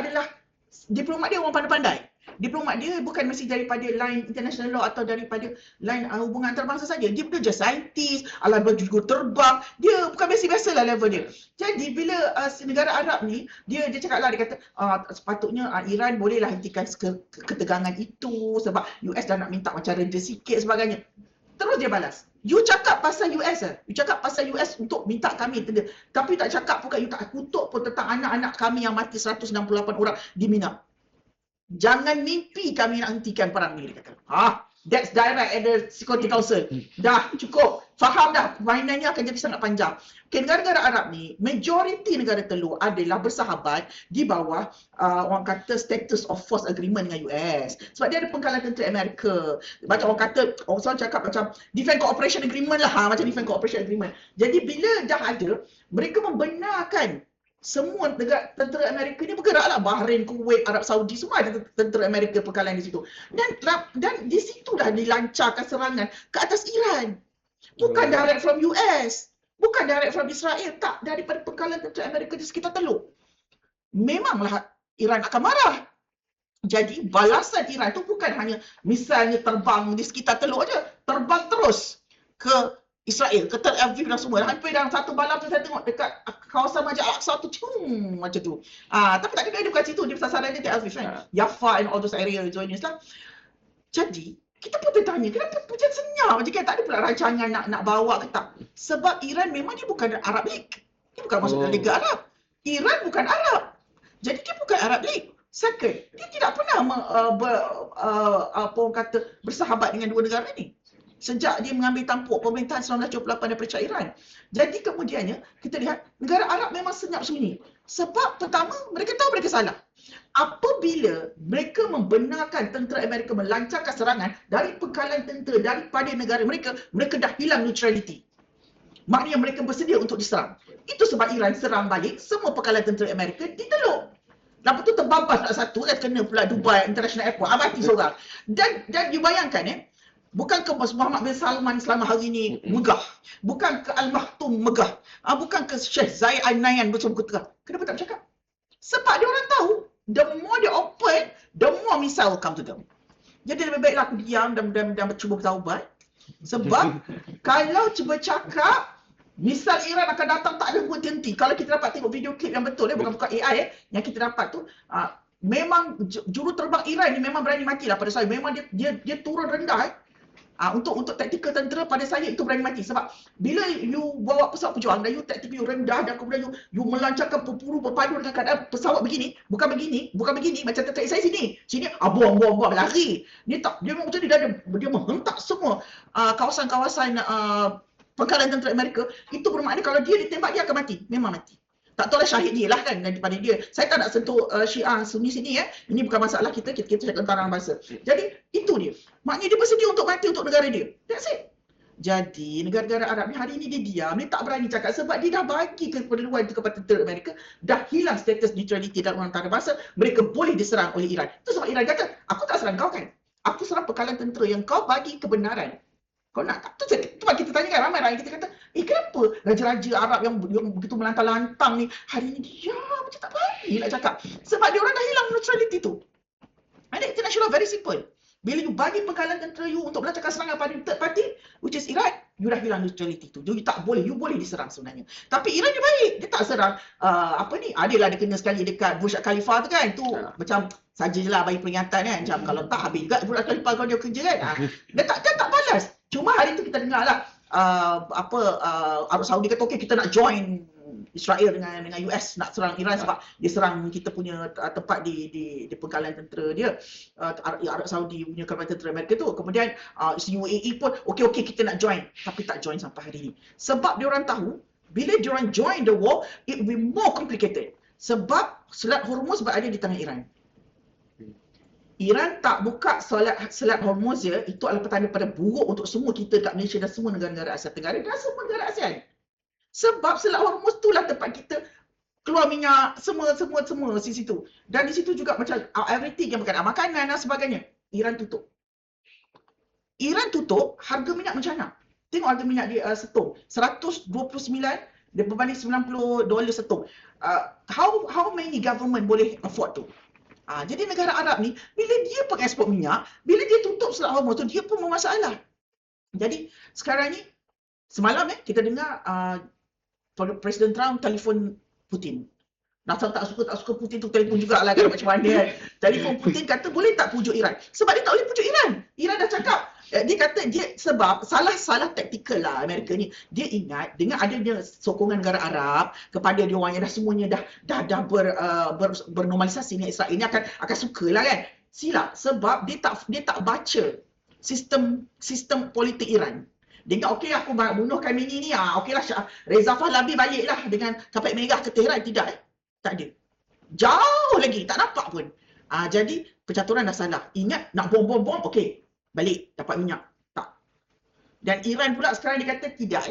orang pandai-pandai. Diplomat dia bukan mesti daripada line international law atau daripada line hubungan antarabangsa saja. Dia just saintis, alam juga terbang. Dia bukan biasa-biasa lah level dia. Jadi bila negara Arab ni, dia cakap lah, dia kata sepatutnya Iran bolehlah hentikan ketegangan itu sebab US dah nak minta macam reda sikit sebagainya. Terus dia balas, you cakap pasal US you cakap pasal US untuk minta kami tenda. Tapi tak cakap pun, you tak kutuk pun tentang anak-anak kami yang mati 168 orang di Mina. Jangan mimpi kami nak hentikan perang ni, dia kata. That's direct at the Security Council. Dah cukup. Faham dah, permainannya akan jadi sangat panjang. Okay, negara-negara Arab ni, majoriti negara telur adalah bersahabat di bawah orang kata status of force agreement dengan US. Sebab dia ada pengkalan tentera Amerika. Macam orang kata, orang selalu cakap macam defense cooperation agreement lah, macam defense cooperation agreement. Jadi bila dah ada, mereka membenarkan semua tentera Amerika ni bergeraklah. Bahrain, Kuwait, Arab Saudi, semua ada tentera Amerika pengkalan di situ. Dan di situ dah dilancarkan serangan ke atas Iran. Bukan direct from US. Bukan direct from Israel. Tak, daripada pengkalan tentera Amerika di sekitar teluk. Memanglah Iran akan marah. Jadi balasan Iran tu bukan hanya misalnya terbang di sekitar teluk aja. Terbang terus ke Israel, ke Tel Aviv dan semua. Hampir dalam satu malam tu saya tengok dekat kawasan Masjid Al-Aqsa tu, macam tu. Tapi tak ada dia bukan situ, dia sasaran dia Tel Aviv kan. Yafa and all those area Zionist lah. Jadi, kita pun bertanya, kenapa macam senyap? Macam kan tak ada pula rancangan nak bawa ke tak? Sebab Iran memang dia bukan Arab League. Dia bukan masuk dalam Liga Arab. Iran bukan Arab. Jadi dia bukan Arab League. Second, dia tidak pernah bersahabat dengan dua negara ni. Sejak dia mengambil tampuk pemerintahan 1978 daripada Shah Iran. Jadi kemudiannya, kita lihat negara Arab memang senyap sembunyi. Sebab pertama, mereka tahu mereka salah. Apabila mereka membenarkan tentera Amerika melancarkan serangan dari pengkalan tentera daripada negara mereka, mereka dah hilang neutrality. Maknanya mereka bersedia untuk diserang. Itu sebab Iran serang balik semua pengkalan tentera Amerika di teluk. Lepas tu terbampas pula satu, kena pula Dubai International Airport. Mati seorang. Dan you bayangkan bukan ke Muhammad bin Salman selama hari ni megah. Bukan ke Al-Maktoum megah. Bukan ke Sheikh Zayed Al-Nahyan bersama ketera. Kenapa tak bercakap? Sebab dia orang tahu, the more they open, the more missile come to them. Jadi lebih baiklah aku diam dan cuba bertaubat. Sebab kalau cuba cakap, misal Iran akan datang tak ada berhenti. Kalau kita dapat tengok video klip yang betul, bukan AI yang kita dapat tu, memang juru terbang Iran ni memang berani matilah pada saya. Memang dia turun rendah untuk taktikal tentera pada saya itu berani mati. Sebab bila you bawa pesawat pejuang dan you taktikal you rendah dan kemudian you melancarkan peluru berpadu dengan keadaan pesawat begini, bukan begini macam tentera saya sini buang lari. Dia memang macam dia menghentak semua kawasan-kawasan pangkalan tentera Amerika, itu bermakna kalau dia ditembak dia akan mati, memang mati. Tak tahulah syahid dia lah kan daripada dia. Saya tak nak sentuh Syiah Sunni sini ya. Ini bukan masalah kita cakap tentang bangsa. Jadi itu dia. Maknanya dia bersedia untuk mati untuk negara dia. That's it. Jadi negara-negara Arab ni hari ni dia diam, dia tak berani cakap sebab dia dah bagi keperluan itu kepada tentera Amerika, dah hilang status neutrality dalam antarabangsa, mereka boleh diserang oleh Iran. Itu sebab Iran kata, aku tak serang kau kan. Aku serang pekalan tentera yang kau bagi kebenaran. Kau nak tak? Tu kita tanya kan, ramai rakyat kita kata, kenapa raja-raja Arab yang begitu melantang-lantang ni hari ni diam, macam tak berani nak cakap. Sebab dia orang dah hilang neutrality tu. And international very simple. Bila you bagi pengkalan tentera you untuk melancarkan serangan pada third party, which is Iran, you dah hilang neutrality tu. You tak boleh, you boleh diserang sebenarnya. Tapi Iran dia baik, dia tak serang. Adalah dia kena sekali dekat Burj Khalifa tu kan, tu macam saja je lah bagi peringatan kan. Macam kalau tak habis juga Burj Khalifa kalau dia kerja kan. Dia tak balas. Cuma hari tu kita dengar lah, Arab Saudi kata, okay kita nak join Israel dengan US nak serang Iran sebab dia serang kita punya tempat di pengkalan tentera dia, Arab Saudi punya kapal tentera Amerika tu. Kemudian UAE pun okey kita nak join, tapi tak join sampai hari ni. Sebab dia orang tahu bila dia orang join the war, it will be more complicated. Sebab Selat Hormuz berada di tangan Iran. Iran tak buka Selat Hormuz ya, itu adalah petanda pada buruk untuk semua kita kat Malaysia dan semua negara-negara Asia Tenggara dan semua negara ASEAN. Sebab Selat Hormuz itulah tempat kita keluar minyak, semua di situ. Dan di situ juga macam everything yang berkaitan makanan dan sebagainya. Iran tutup. Harga minyak macam mana? Tengok harga minyak di setong. 129 dia berbanding $90 setong. How many government boleh afford tu? Jadi negara Arab ni, bila dia pengeksport minyak, bila dia tutup Selat Hormuz tu, dia pun bermasalah. Jadi sekarang ni, semalam kita dengar Presiden Trump telefon Putin. Tak suka Putin tu telefon jugalah kan macam mana kan. Telefon Putin kata boleh tak pujuk Iran? Sebab dia tak boleh pujuk Iran. Iran dah cakap, dia kata sebab salah taktikal lah Amerika ni. Dia ingat dengan adanya sokongan negara Arab kepada dia orang yang dah semuanya dah bernormalisasi dengan Israel ni akan sukalah kan. Silap sebab dia tak baca sistem politik Iran. Dia ingat okey aku bunuh Khamenei ni, okeylah Reza Pahlavi baliklah dengan kapal merah ke Tehran. Tidak, tak ada. Jauh lagi, tak nampak pun. Jadi percaturan dah salah. Ingat nak bom, okey, balik dapat minyak. Tak. Dan Iran pula sekarang dia kata tidak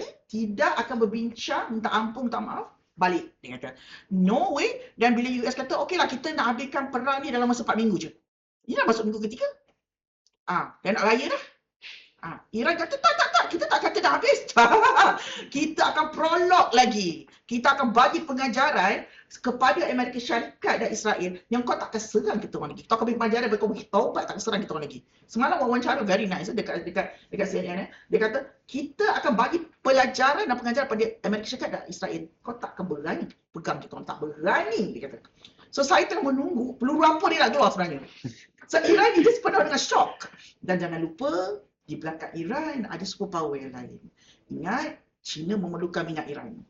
akan berbincang, minta ampun, minta maaf, balik. Dia kata no way. Dan bila US kata okeylah kita nak habiskan perang ni dalam masa 4 minggu je. Ini dah masuk minggu ketiga. Dan nak raya dah. Iran kata tak, kita tak kata dah habis. Kita akan prolog lagi. Kita akan bagi pengajaran kepada Amerika Syarikat dan Israel yang kau tak akan serang kita orang lagi. Kau akan bagi pengajaran, kau bagi taubat, tak akan serang kita orang lagi. Semalam wawancara very nice dekat CNN. Dia kata kita akan bagi pelajaran dan pengajaran pada Amerika Syarikat dan Israel. Kau tak akan berani pegang kita orang, tak berani, dia kata. So saya tengah menunggu peluru apa dia nak keluar sebenarnya. So Iran ni dia penuh dengan shock. Dan jangan lupa di belakang Iran ada superpower yang lain. Ingat, China memerlukan minyak Iran.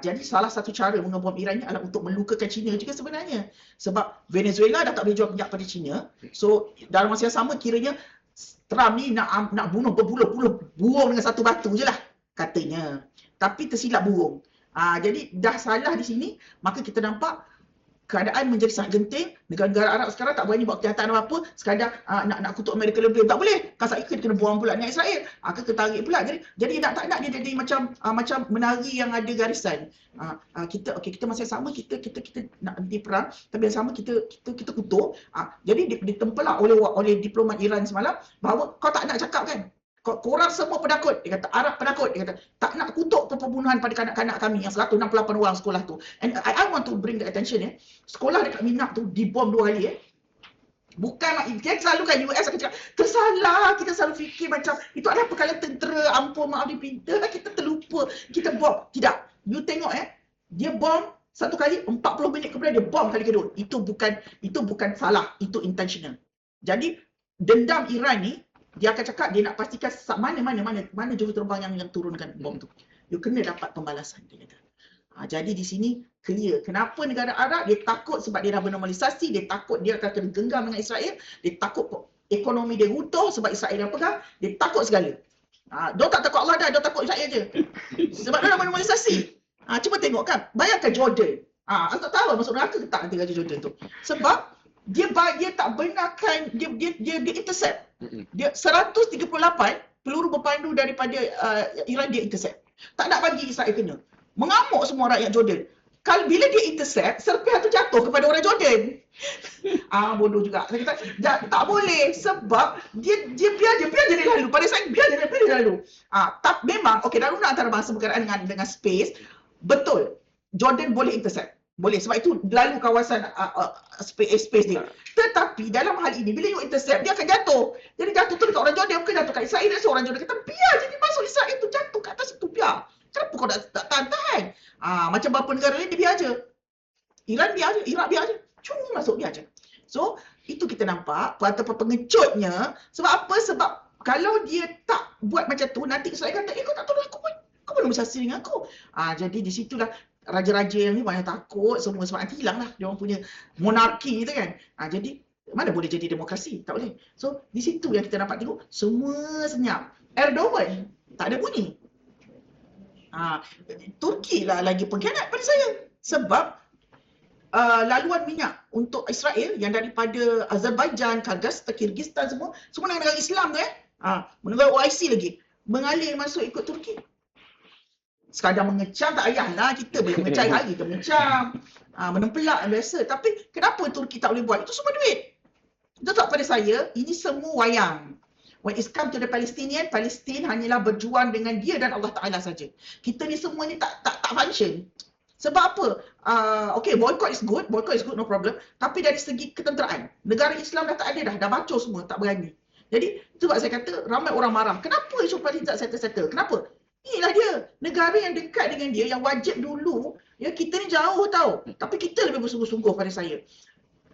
Jadi salah satu cara mengebom Iran ni adalah untuk melukakan China juga sebenarnya. Sebab Venezuela dah tak boleh jual minyak pada China. So dalam masa yang sama kiranya Trump ni nak bunuh berpuluh-puluh burung dengan satu batu je lah katanya. Tapi tersilap burung. Jadi dah salah di sini, maka kita nampak keadaan menjadi sangat genting. Negara-negara Arab sekarang tak berani buat kejahatan apa-apa, sekadar nak kutuk Amerika lebih. Tak boleh. Kasar ikut kena buang pula dengan Israel. Ketarik pula. Jadi nak tak nak dia jadi macam menari yang ada garisan. Kita masih sama, kita nak henti perang, tapi yang sama kita kutuk. Jadi ditempelak oleh diplomat Iran semalam bahawa kau tak nak cakap kan? Korang semua penakut. Dia kata Arab penakut. Dia kata tak nak kutuk pembunuhan pada kanak-kanak kami yang 168 orang sekolah tu. And I want to bring the attention sekolah dekat Minak tu dibom 2 kali Bukan, dia selalu kan US akan cakap tersalah, kita selalu fikir macam itu adalah perkara tentera, ampun maaf dipinta, kita terlupa, kita bom. Tidak. You tengok dia bom 1 kali, 40 minit kemudian dia bom kali kedua. Itu bukan salah, itu intentional. Jadi dendam Iran ni, dia akan cakap dia nak pastikan mana juruterbang yang turunkan bom tu. You kena dapat pembalasan, dia kata. Jadi di sini clear kenapa negara Arab dia takut sebab dia dah bernormalisasi, dia takut dia akan kena genggam dengan Israel, dia takut ekonomi dia runtuh sebab Israel yang pegang, dia takut segala. Diorang tak takut Allah dah, diorang takut Israel je. Sebab diorang normalisasi. Cuba tengok kan, bayangkan Jordan. Aku tak tahu masuk neraka ke tak nanti Raja Jordan tu. Sebab dia tak benarkan, dia intercept. Dia 138 peluru berpandu daripada Iran dia intercept. Tak nak bagi Israel kena. Mengamuk semua rakyat Jordan. Kalau bila dia intercept, serpihan tu jatuh kepada orang Jordan. Bodoh juga. Saya kata tak boleh sebab dia biar je dia lalu. Pada saya biar je dia lalu. Memang okey, daruna antara bangsa berkenaan dengan space, betul. Jordan boleh intercept. Boleh sebab itu lalu kawasan space dia. Tetapi dalam hal ini bila you intercept dia akan jatuh. Jadi jatuh tu dekat orang Jordan, bukan jatuh kat Israel. Orang Jordan kata biar je dia masuk Israel tu, jatuh kat atas itu biar. Kenapa kau tak tahan? Macam beberapa negara lain dia biar je. Iran biar je, Iraq biar je. Cuma masuk biar je. So, itu kita nampak betapa pengecutnya. Sebab apa? Sebab kalau dia tak buat macam tu, nanti Israel kata, kau tak tolong aku pun. Kau belum bersasi dengan aku. Jadi di situlah raja-raja yang ni banyak takut semua sebab nanti hilang lah dia orang punya monarki tu kan. Jadi mana boleh jadi demokrasi? Tak boleh. So di situ yang kita dapat tengok semua senyap. Erdogan tak ada bunyi. Turki lah lagi pengkhianat pada saya sebab laluan minyak untuk Israel yang daripada Azerbaijan, Kazakhstan, Kyrgyzstan semua negara Islam tu negara OIC lagi mengalir masuk ikut Turki. Sekadar mengecam tak payahlah, kita boleh mengecam hari kita mengecam. Menempelak biasa. Tapi kenapa Turki tak boleh buat? Itu semua duit. Itu tak pada saya, ini semua wayang. When it comes to the Palestinian, Palestin hanyalah berjuang dengan dia dan Allah Ta'ala saja. Kita ni semua ni tak function. Sebab apa? Okay, boycott is good, no problem. Tapi dari segi ketenteraan, negara Islam dah tak ada dah bacol semua, tak berani. Jadi, sebab saya kata, ramai orang marah. Kenapa isu Palestin tak settle? Kenapa? Inilah dia, negara yang dekat dengan dia, yang wajib dulu, ya kita ni jauh tau. Tapi kita lebih bersungguh-sungguh pada saya.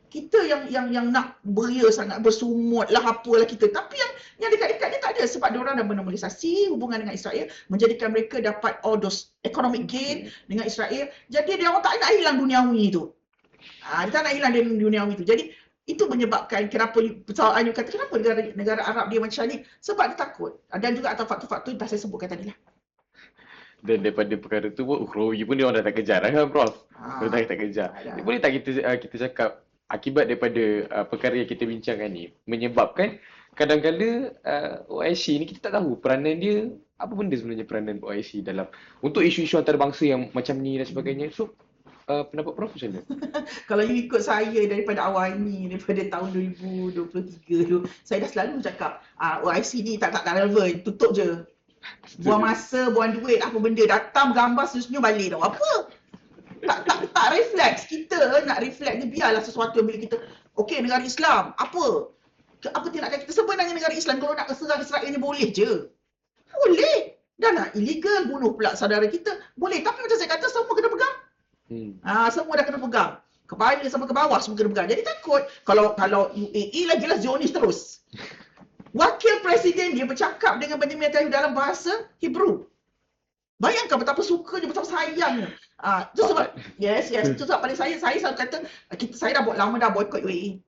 Kita yang nak beria sangat, bersumut lah apalah kita. Tapi yang dekat-dekat ni tak ada sebab diorang dah menormalisasi hubungan dengan Israel, menjadikan mereka dapat all those economic gain dengan Israel. Jadi dia orang tak nak hilang duniawi tu. Dia tak nak hilang duniawi tu. Jadi itu menyebabkan kenapa persoalan you kata kenapa negara Arab dia macam ni, sebab dia takut. Dan juga atas faktor-faktor yang dah saya sebutkan tadi lah. Dan daripada perkara tu pun Ukraina pun dia orang dah tak kejar kan Prof. Dia dah tak kejar. Boleh tak kita cakap akibat daripada perkara yang kita bincangkan ni menyebabkan kadang-kadang OIC ni kita tak tahu peranan dia, apa benda sebenarnya peranan OIC dalam untuk isu-isu antarabangsa yang macam ni dan sebagainya. So pendapat Prof macam mana? Kalau you ikut saya daripada awal ni, daripada tahun 2023 tu, saya dah selalu cakap OIC ni tak relevan, tutup je. Buang masa, buang duit, apa benda, datang gambar senyum balik tau. Apa? Tak refleks. Kita nak refleks ni biarlah sesuatu yang bila kita, okey negara Islam, apa tindakan kita sebenarnya negara Islam kalau nak serang Israel ni boleh je. Boleh. Dan nak illegal, bunuh pula saudara kita, boleh. Tapi macam saya kata, semua kena pegang. Semua dah kena pegang. Kepala sampai ke bawah semua kena pegang. Jadi takut kalau UAE lagi lah Zionis terus. Wakil Presiden dia bercakap dengan Benjamin Netanyahu dalam bahasa Hebrew. Bayangkan betapa sukanya, betapa sayangnya. Itu sebab, yes, itu sebab pada saya selalu kata, saya dah lama dah boycott UAE.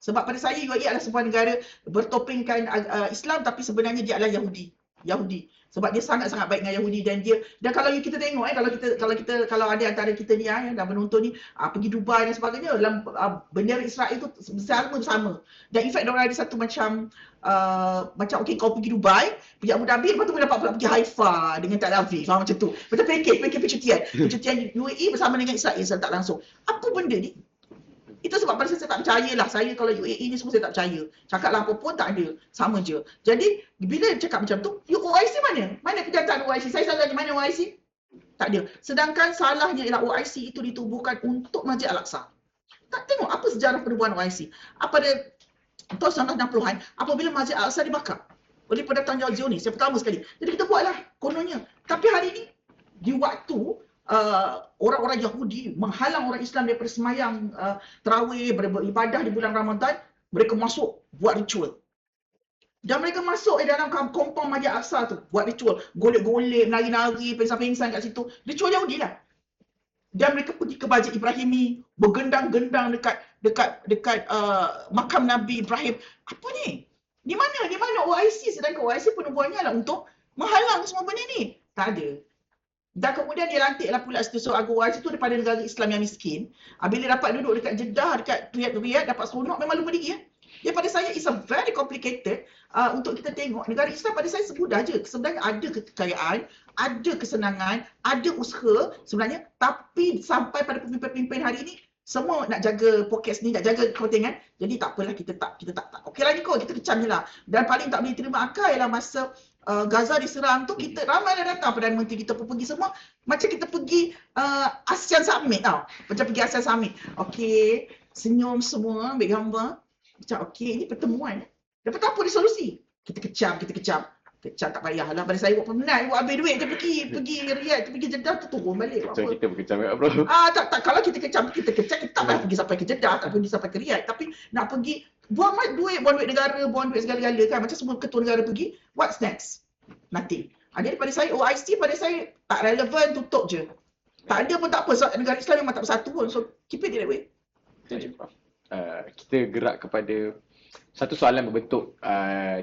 Sebab pada saya UAE adalah sebuah negara bertopengkan Islam tapi sebenarnya dia adalah Yahudi. Sebab dia sangat-sangat baik dengan Yahudi dan kalau kita tengok kalau ada antara kita ni yang dah menonton ni pergi Dubai dan sebagainya, dalam bendera Israel tu bersama. Dan in fact diorang ada satu macam okey kau pergi Dubai, pergi Abu Dhabi, lepas tu kau dapat pula pergi Haifa dengan Tel Aviv, macam tu. Macam package percutian UAE bersama dengan Israel tak langsung. Apa benda ni? Itu sebab pada saya tak percaya lah. Saya kalau UAE ni semua saya tak percaya. Cakaplah apa pun tak ada. Sama je. Jadi bila cakap macam tu, OIC mana? Mana kenyataan OIC? Saya selalu tanya mana OIC? Tak ada. Sedangkan salahnya ialah OIC itu ditubuhkan untuk Masjid Al-Aqsa. Tak tengok apa sejarah penubuhan OIC. Pada tahun 1960-an, apabila Masjid Al-Aqsa dibakar oleh pendatang Zionis yang pertama sekali. Jadi kita buatlah kononnya. Tapi hari ini, di waktu orang-orang Yahudi menghalang orang Islam daripada semayang tarawih, beribadah di bulan Ramadan, mereka masuk buat ritual. Dan mereka masuk dalam kompang Masjid Al-Aqsa tu, buat ritual, golek-golek, menari-nari, pingsan-pingsan kat situ. Ritual Yahudi lah. Dan mereka pergi ke Masjid Ibrahimi, bergendang-gendang dekat makam Nabi Ibrahim. Apa ni? Di mana OIC, sedangkan OIC penubuhannya lah untuk menghalang semua benda ni. Tak ada. Dan kemudian dia lantiklah pula Setiausaha Agung OIC tu daripada negara Islam yang miskin. Bila dapat duduk dekat Jeddah, dekat Riyadh, dapat seronok, memang lupa diri. Dia pada saya is a very complicated untuk kita tengok. Negara Islam pada saya semudah je. Sebenarnya ada kekayaan, ada kesenangan, ada usaha sebenarnya. Tapi sampai pada pemimpin-pemimpin hari ini, semua nak jaga poket sendiri, nak jaga kepentingan. Jadi tak apalah, kita tak. Okey lagi kot, kita kecam je lah. Dan paling tak boleh terima akal ialah masa Gaza diserang tu, kita ramai dah datang, Perdana Menteri kita pun pergi semua. Macam kita pergi ASEAN Summit tau. Macam pergi ASEAN Summit. Okey, senyum semua, ambil gambar. Macam okey, ini pertemuan. Dapat apa resolusi? Kita kecam. Kecam tak payahlah. Pada saya buat pemenang, buat habis duit je pergi Riyadh, pergi Jeddah tu turun balik. Macam kita berkecam kat bro. Tak, kalau kita kecam, kita tak payah pergi sampai ke Jeddah, tak pergi sampai ke Riyadh. Tapi nak pergi, buang duit negara, buang duit segala-gala kan. Macam semua ketua negara pergi, what's next? Nothing. Jadi pada saya, OIC pada saya tak relevan, tutup je. Tak ada pun tak apa, sebab negara Islam memang tak bersatu pun. So, keep it that way. Kita gerak kepada satu soalan berbentuk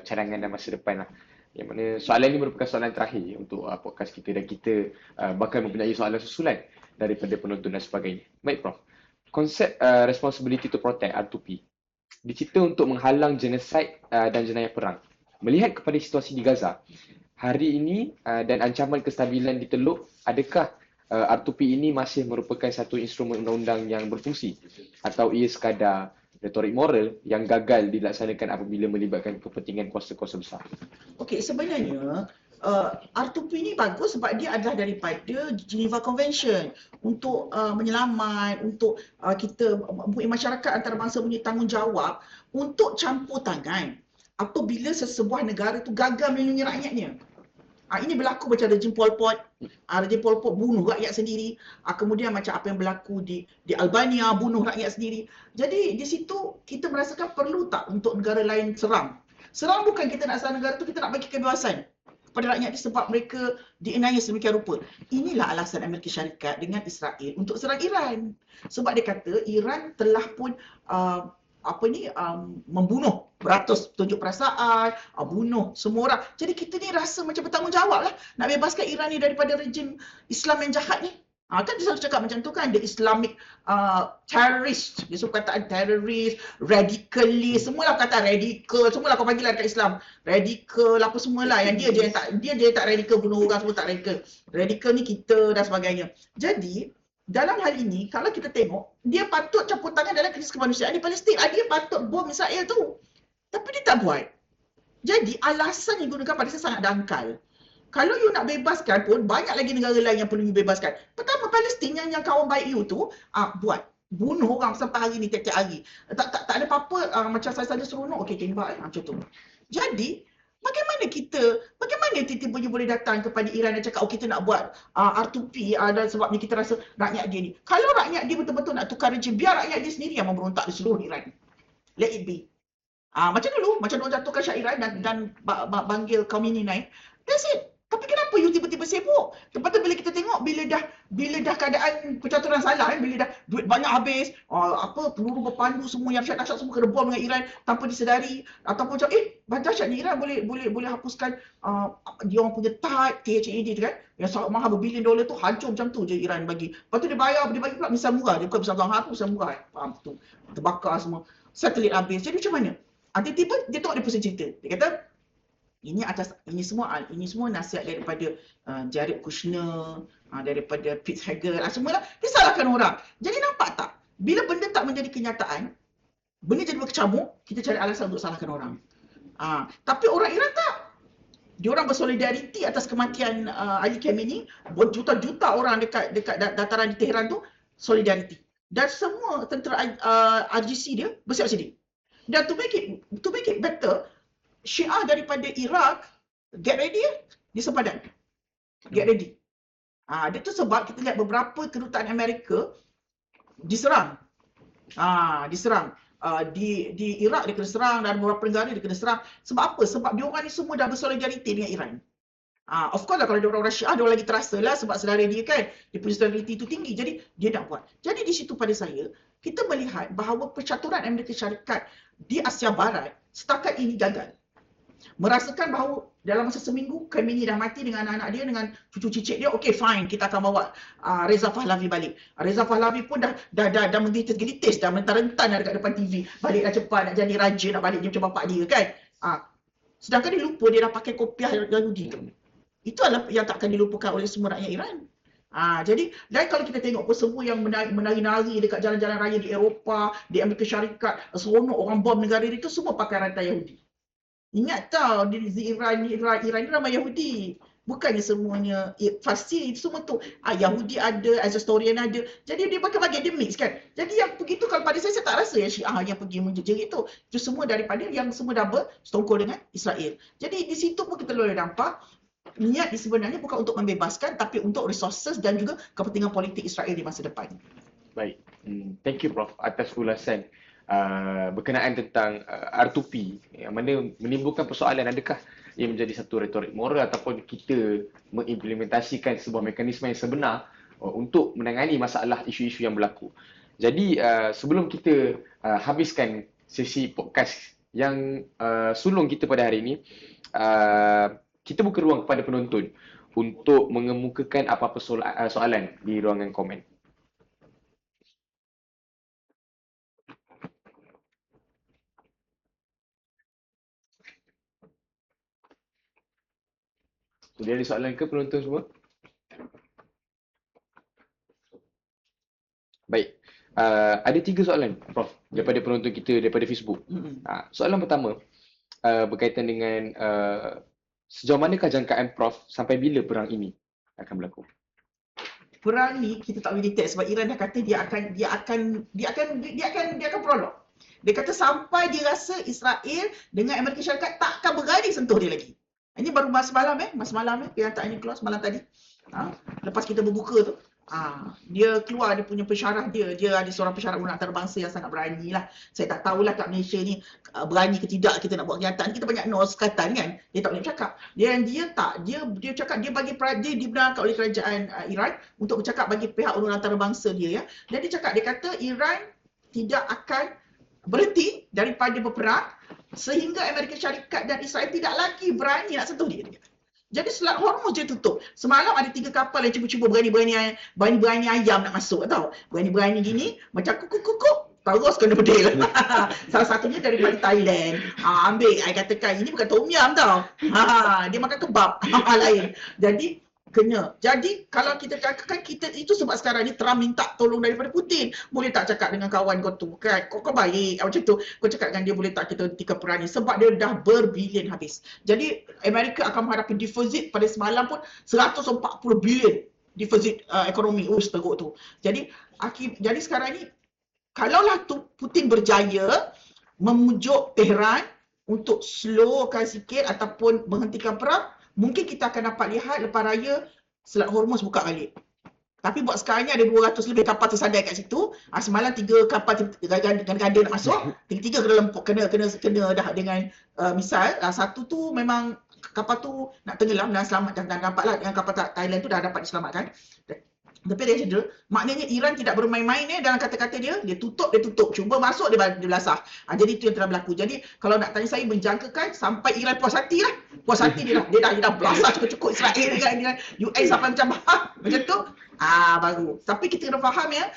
cadangan dan masa depan lah. Yang mana soalan ini merupakan soalan terakhir untuk podcast kita, dan kita bakal mempunyai soalan susulan daripada penonton dan sebagainya. Baik Prof, konsep responsibility to protect R2P dicipta untuk menghalang genosid dan jenayah perang. Melihat kepada situasi di Gaza hari ini dan ancaman kestabilan di Teluk, adakah R2P ini masih merupakan satu instrumen undang-undang yang berfungsi, atau ia sekadar retorik moral yang gagal dilaksanakan apabila melibatkan kepentingan kuasa-kuasa besar? Okey, sebenarnya R2P ni bagus sebab dia adalah daripada Geneva Convention untuk menyelamat, untuk kita mempunyai masyarakat antarabangsa punya tanggungjawab untuk campur tangan apabila sesebuah negara tu gagal melindungi rakyatnya. Ini berlaku macam rejim Pol Pot. Rejim Pol Pot bunuh rakyat sendiri. Kemudian macam apa yang berlaku di Albania, bunuh rakyat sendiri. Jadi di situ kita merasakan perlu tak untuk negara lain serang. Serang bukan kita nak serang negara tu, kita nak bagi kebebasan kepada rakyat sebab mereka dianiaya sedemikian rupa. Inilah alasan Amerika Syarikat dengan Israel untuk serang Iran. Sebab dia kata Iran telah pun membunuh beratus tunjuk perasaan, bunuh semua orang. Jadi kita ni rasa macam bertanggungjawab lah nak bebaskan Iran ni daripada rejim Islam yang jahat ni. Kan dia selalu cakap macam tu kan, the Islamic terrorist. Dia suka kataan terrorist, radicalist, semualah kata radikal, semualah kau panggil lah dekat Islam. Radikal apa semualah, yang dia je yang tak radikal, bunuh orang semua tak radikal. Radikal ni kita dan sebagainya. Jadi dalam hal ini, kalau kita tengok, dia patut campur tangan dalam krisis kemanusiaan di Palestin. Dia patut bom Israel tu. Tapi dia tak buat. Jadi alasan yang digunakan pada saya sangat dangkal. Kalau you nak bebaskan pun, banyak lagi negara lain yang perlu you bebaskan. Pertama, Palestin yang kawan baik you tu, buat. Bunuh orang sampai hari ni, tiap-tiap hari. Tak ada apa-apa, macam saya saja seronok, okey tembak, macam tu. Jadi, bagaimana tiba-tiba you boleh datang kepada Iran dan cakap, kita nak buat R2P dan sebabnya kita rasa rakyat dia ni. Kalau rakyat dia betul-betul nak tukar rejim, biar rakyat dia sendiri yang memberontak di seluruh Iran. Let it be. Macam dulu, macam orang jatuhkan Shah Iran dan panggil kaum ini naik. That's it. Tapi kenapa you tiba-tiba sibuk? Lepas tu bila kita tengok, bila dah keadaan percaturan salah, bila dah duit banyak habis, peluru berpandu semua yang dahsyat semua kena bom dengan Iran tanpa disedari, ataupun macam dahsyat ni Iran boleh hapuskan dia orang punya THAAD tu kan, yang sangat mahal berbilion dolar tu, hancur macam tu je Iran bagi. Lepas tu dia bagi pula misal murah, dia bukan misal mahal, misal murah. Faham tu? Terbakar semua. Satelit habis. Jadi macam mana? Tiba-tiba dia tengok dia pusing cerita. Dia kata, ini semua nasihat daripada Jared Kushner, daripada Pete Hegseth, semualah dia salahkan orang. Jadi nampak tak? Bila benda tak menjadi kenyataan, benda jadi berkecamuk, kita cari alasan untuk salahkan orang. Tapi orang Iran tak. Diorang bersolidariti atas kematian Ali Khamenei. Berjuta-juta orang dekat dataran di Tehran tu solidariti. Dan semua tentera RGC dia bersiap sedia. Dan to make it better, Syiah daripada Iraq, get ready di sempadan. Get ready. Dia tu sebab kita lihat beberapa kedutaan Amerika diserang. Diserang. Di Iraq dia kena serang, dan beberapa negara dia kena serang. Sebab apa? Sebab diorang ni semua dah bersolidariti dengan Iran. Of course lah kalau diorang Syiah, diorang lagi terasa lah sebab saudara dia kan, dia punya solidariti tu tinggi. Jadi dia nak buat. Jadi di situ pada saya, kita melihat bahawa percaturan Amerika Syarikat di Asia Barat setakat ini gagal. Merasakan bahawa dalam masa seminggu Khamenei dah mati dengan anak-anak dia, dengan cucu cicit dia, okay fine, kita akan bawa Reza Pahlavi balik. Reza Pahlavi pun dah menggelitis, dah mentar-rentan dah dekat depan TV. Baliklah cepat, nak jadi raja, nak balik dia macam bapak dia kan. Sedangkan dia lupa dia dah pakai kopiah Yahudi tu. Itu adalah yang tak akan dilupakan oleh semua rakyat Iran. Jadi, dan kalau kita tengok pun semua yang menari-nari dekat jalan-jalan raya di Eropah, di Amerika Syarikat, seronok orang bom negara itu semua pakai rantai Yahudi. Ingat tau, di Iran ni ramai Yahudi. Bukannya semuanya Farsi, semua tu Yahudi ada, Azorian ada. Jadi dia bagi dia mix kan. Jadi yang begitu, kalau pada saya tak rasa yang Syiah yang pergi menjerit itu. Itu semua daripada yang semua dah bersetongkol dengan Israel. Jadi di situ pun kita boleh nampak niat sebenarnya bukan untuk membebaskan, tapi untuk resources dan juga kepentingan politik Israel di masa depan. Baik, thank you Prof atas ulasan berkenaan tentang R2P yang mana menimbulkan persoalan adakah ia menjadi satu retorik moral ataupun kita mengimplementasikan sebuah mekanisme yang sebenar untuk menangani masalah isu-isu yang berlaku. Jadi sebelum kita habiskan sesi podcast yang sulung kita pada hari ini, kita buka ruang kepada penonton untuk mengemukakan apa-apa soalan di ruangan komen. Jadi ada soalan ke penonton semua? Baik. Ada 3 soalan, Prof, daripada penonton kita daripada Facebook. Soalan pertama berkaitan dengan sejauh manakah jangkaan Prof sampai bila perang ini akan berlaku? Perang ni kita tak boleh detect sebab Iran dah kata dia akan prolog. Dia kata sampai dia rasa Israel dengan Amerika Syarikat tak akan berani sentuh dia lagi. Ini baru masa malam pernyataan ini keluar semalam tadi. Lepas kita berbuka tu, dia keluar dia punya pensyarah dia ada seorang pensyarah undang antarabangsa yang sangat berani lah. Saya tak tahulah kat Malaysia ni berani ke tidak kita nak buat kenyataan. Kita banyak no sekatan kan, dia tak boleh bercakap. Dia cakap dia dibenarkan oleh kerajaan Iran untuk bercakap bagi pihak undang antarabangsa dia ya. Dan dia kata Iran tidak akan berhenti daripada berperang sehingga Amerika Syarikat dan Israel tidak lagi berani nak sentuh dia. Jadi Selat Hormuz dia tutup. Semalam ada 3 kapal yang cuba-cuba berani ayam nak masuk tau. Berani-berani gini macam kukuk terus kena bedil. Salah satunya daripada Thailand. Ambil, I katakan ini bukan tom yum tau. Dia makan kebab lain. Jadi kena. Jadi kalau kita cakapkan kita itu sebab sekarang ni Trump minta tolong daripada Putin. Boleh tak cakap dengan kawan kau tu kan? Kau baik macam tu. Kau cakap dengan dia boleh tak kita hentikan perang ni sebab dia dah berbilion habis. Jadi Amerika akan menghadapi defisit pada semalam pun 140 bilion defisit ekonomi teruk tu. Jadi sekarang ni kalaulah tu Putin berjaya memujuk Tehran untuk slowkan sikit ataupun menghentikan perang, mungkin kita akan dapat lihat lepas raya Selat Hormuz buka balik. Tapi buat sekarang ni ada 200 lebih kapal tersandar kat situ. Semalam 3 kapal ganda nak masuk. 3 kena dah dengan misal. Satu tu memang kapal tu nak tenggelam dan selamat dan nampaklah dengan kapal Thailand tu dah dapat diselamatkan. Tapi dia cedera. Maknanya Iran tidak bermain-main dalam kata-kata dia tutup. Cuba masuk dia belasah. Jadi itu yang telah berlaku. Jadi kalau nak tanya saya menjangkakan sampai Iran puas hati lah. Puas hati dia dah belasah cukup-cukup Israel dengan US sampai macam tu. Baru. Tapi kita kena faham ya,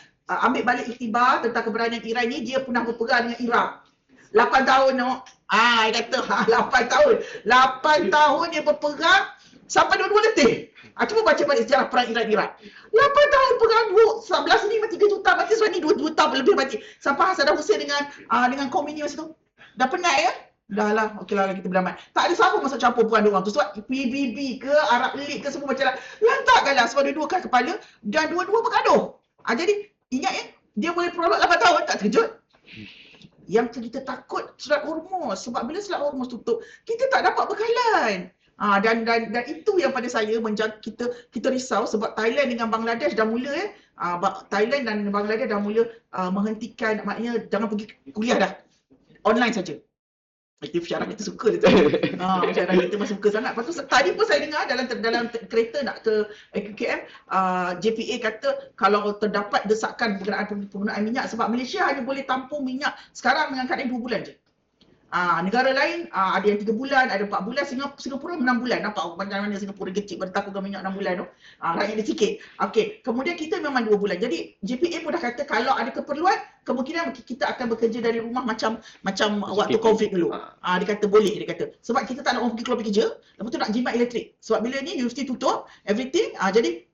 ambil balik iktibar tentang keberanian Iran ni, dia pernah berperang dengan Iraq. 8 tahun dia kata 8 tahun. 8 tahun dia berperang sampai 2 letih. Cuba baca balik sejarah perang Iran-Iraq. 8 tahun perang 11 ni 3 juta mati, sebab ni 2 juta lebih mati. Sampai Saddam Hussein dengan Khomeini masa tu. Dah penat ya? Dah lah, okeylah kita beramat. Tak ada siapa masuk campur perang diorang tu. Sebab PBB ke, Arab League ke semua macam lah. Lantakkanlah sebab dua-dua kan kepala dan dua-dua bergaduh. Jadi ingat ya, dia boleh prolog 8 tahun, tak terkejut. Yang kita takut Selat Hormuz. Sebab bila Selat Hormuz tutup, kita tak dapat bekalan. Dan itu yang pada saya kita risau sebab Thailand dengan Bangladesh dah mula Thailand dan Bangladesh dah mula menghentikan, maknanya jangan pergi kuliah dah. Online saja. Itu syarat kita suka dia tu. Syarat kita masih suka sangat. Lepas tu tadi pun saya dengar dalam kereta nak ke KKM, JPA kata kalau terdapat desakan penggunaan minyak sebab Malaysia hanya boleh tampung minyak sekarang dengan keadaan 2 bulan je. Negara lain ada yang 3 bulan, ada 4 bulan, Singapura 6 bulan. Nampak macam mana Singapura kecil bertakungkan minyak 6 bulan tu. Rakyat dia sikit. Okey, kemudian kita memang 2 bulan. Jadi JPA pun dah kata kalau ada keperluan, kemungkinan kita akan bekerja dari rumah macam waktu COVID dulu. Dia kata boleh, dia kata. Sebab kita tak nak orang pergi keluar pergi kerja, lepas tu nak jimat elektrik. Sebab bila ni universiti tutup, everything, jadi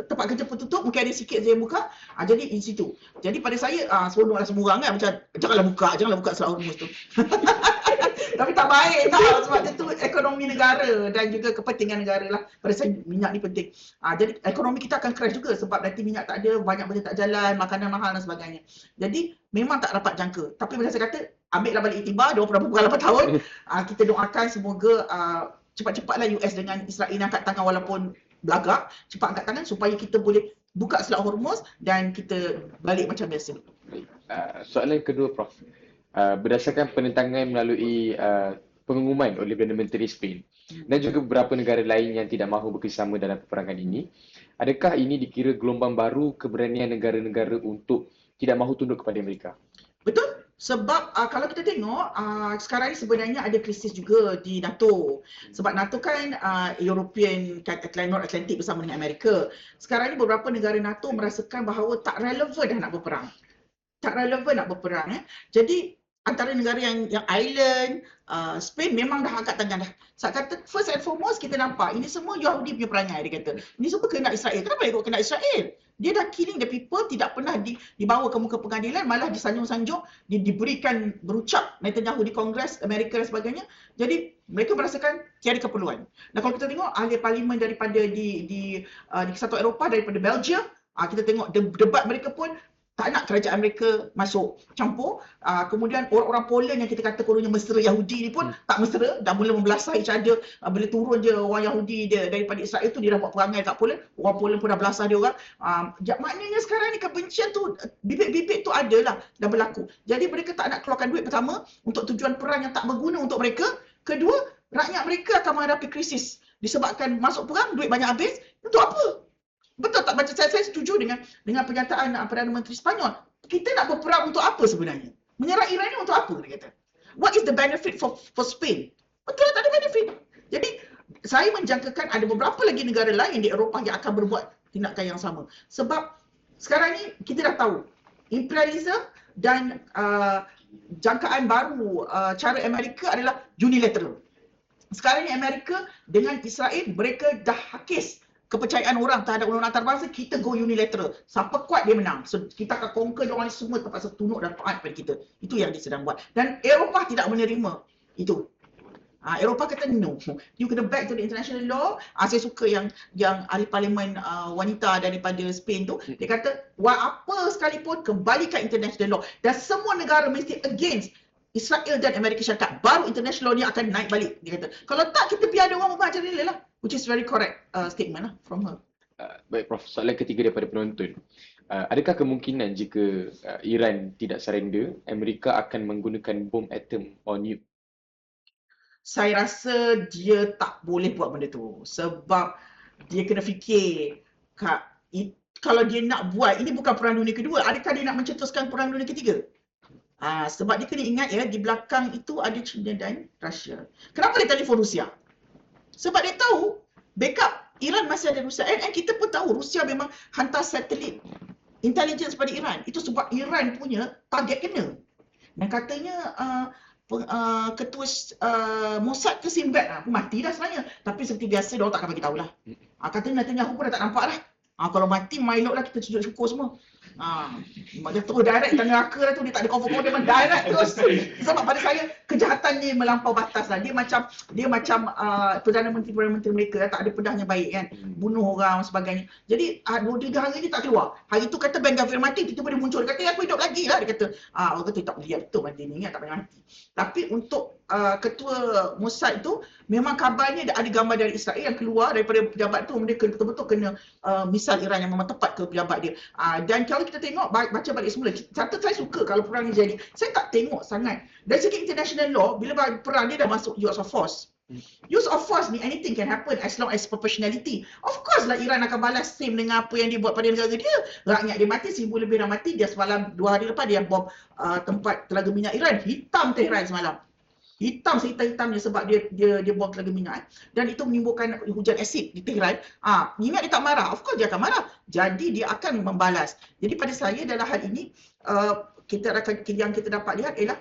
tempat kerja pun tutup, mungkin ada sikit je yang buka. Jadi di situ. Jadi pada saya seronoklah semua orang kan, macam janganlah buka Selat Hormuz tu. Tapi tak baik tau, sebab itu ekonomi negara dan juga kepentingan negara lah. Pada saya minyak ni penting. Jadi ekonomi kita akan crash juga sebab nanti minyak tak ada, banyak benda tak jalan, makanan mahal dan sebagainya. Jadi memang tak dapat jangka. Tapi macam saya kata, ambillah balik iktibar, dia orang pernah 8 tahun. Kita doakan semoga cepat-cepatlah US dengan Israel angkat tangan walaupun belagak, cepat angkat tangan supaya kita boleh buka Selat Hormuz dan kita balik macam biasa. Soalan kedua, Prof. Berdasarkan penentangan melalui pengumuman oleh Perdana Menteri Spain dan juga beberapa negara lain yang tidak mahu bekerjasama dalam peperangan ini, adakah ini dikira gelombang baru keberanian negara-negara untuk tidak mahu tunduk kepada Amerika? Betul. Sebab kalau kita tengok sekarang ni sebenarnya ada krisis juga di NATO. Sebab NATO kan European North Atlantic bersama dengan Amerika. Sekarang ni beberapa negara NATO merasakan bahawa tak relevan dah nak berperang. Jadi antara negara yang island, Spain memang dah angkat tangan dah. Saya kata first and foremost kita nampak ini semua Yahudi punya perangai, dia kata. Ini semua kena Israel. Kenapa dia kena Israel? Dia dah killing the people, tidak pernah dibawa ke muka pengadilan, malah disanjung-sanjung, diberikan berucap Netanyahu di Kongres Amerika dan sebagainya. Jadi mereka merasakan tiada keperluan. Dan kalau kita tengok ahli parlimen daripada di Kesatuan Eropah, daripada Belgium, kita tengok debat mereka pun tak nak kerajaan mereka masuk campur. Kemudian orang-orang Poland yang kita kata kononnya mesra Yahudi ni pun tak mesra, dah mula membelasah each other. Bila turun je orang Yahudi dia daripada Israel tu, dia dah buat perangai kat Poland. Orang Poland pun dah belasah dia orang. Maknanya sekarang ni kebencian tu, bibit-bibit tu adalah dah berlaku. Jadi mereka tak nak keluarkan duit pertama untuk tujuan perang yang tak berguna untuk mereka. Kedua, rakyat mereka akan menghadapi krisis disebabkan masuk perang, duit banyak habis. Untuk apa? Betul tak? Macam saya setuju dengan pernyataan Perdana Menteri Sepanyol. Kita nak berperang untuk apa sebenarnya? Menyerang Iran ni untuk apa, dia kata? What is the benefit for Spain? Betul, tak ada benefit. Jadi saya menjangkakan ada beberapa lagi negara lain di Eropah yang akan berbuat tindakan yang sama. Sebab sekarang ni kita dah tahu imperialism dan jangkaan baru cara Amerika adalah unilateral. Sekarang ni Amerika dengan Israel, mereka dah hakis kepercayaan orang terhadap undang-undang antarabangsa. Kita go unilateral. Siapa kuat dia menang. So kita akan conquer dia orang ni semua terpaksa tunduk dan taat pada kita. Itu yang dia sedang buat. Dan Eropah tidak menerima itu. Eropah kata no. You kena back to the international law. Saya suka yang ahli parlimen wanita daripada Spain tu. Dia kata apa sekalipun kembalikan international law. Dan semua negara mesti against Israel dan Amerika Syarikat. Baru international law ni akan naik balik. Dia kata kalau tak kita biar ada orang buat macam ni lah. Which is very correct statement lah from her. Baik, Prof. Soalan ketiga daripada penonton. Adakah kemungkinan jika Iran tidak surrender, Amerika akan menggunakan bom atom or nuke? Saya rasa dia tak boleh buat benda tu. Sebab dia kena fikir, kalau dia nak buat, ini bukan Perang Dunia Kedua. Adakah dia nak mencetuskan Perang Dunia Ketiga? Sebab dia kena ingat ya, di belakang itu ada China dan Russia. Kenapa dia telefon Rusia? Sebab dia tahu backup Iran masih ada Rusia. And kita pun tahu Rusia memang hantar satelit intelligence pada Iran. Itu sebab Iran punya target kena. Dan katanya ketua Mossad ke Sinbad pun mati dah sebenarnya. Tapi seperti biasa dia orang takkan bagi tahulah. Katanya Netanyahu pun dah tak nampak dah. Kalau mati, my lord lah, kita sujud syukur semua. Dia terus direct dan neraka lah tu, dia tak ada confirm, dia memang direct terus. Sebab pada saya kejahatan dia melampau batas lah. Dia macam Perdana Menteri mereka tak ada pedahnya baik kan, bunuh orang dan sebagainya. Jadi 2-3 hari ni tak keluar. Hari tu kata Ben Gvir mati, tiba-tiba dia muncul, dia kata aku hidup lagi lah. Dia kata orang kata tak boleh, betul mati ni tak boleh mati. Tapi untuk ketua Mossad tu memang kabarnya ada gambar dari Israel yang keluar daripada pejabat tu, dia betul-betul kena misal Iran yang memang tepat ke pejabat dia. Dan kalau kita tengok, baca balik semula, satu saya suka kalau perang ni jadi, saya tak tengok sangat dari segi international law. Bila perang dia dah masuk use of force. Use of force ni anything can happen as long as proportionality. Of course lah Iran akan balas same dengan apa yang dia buat pada negara dia. Rakyat dia mati, 1,000 lebih orang mati. Dia semalam 2 hari lepas dia bom tempat telaga minyak Iran. Hitam Tehran semalam. hitam sehitam-hitamnya sebab dia buang telaga minyak dan itu menimbulkan hujan asid di Tehran. Minyak dia tak marah, of course dia akan marah. Jadi dia akan membalas. Jadi pada saya dalam hal ini yang kita dapat lihat ialah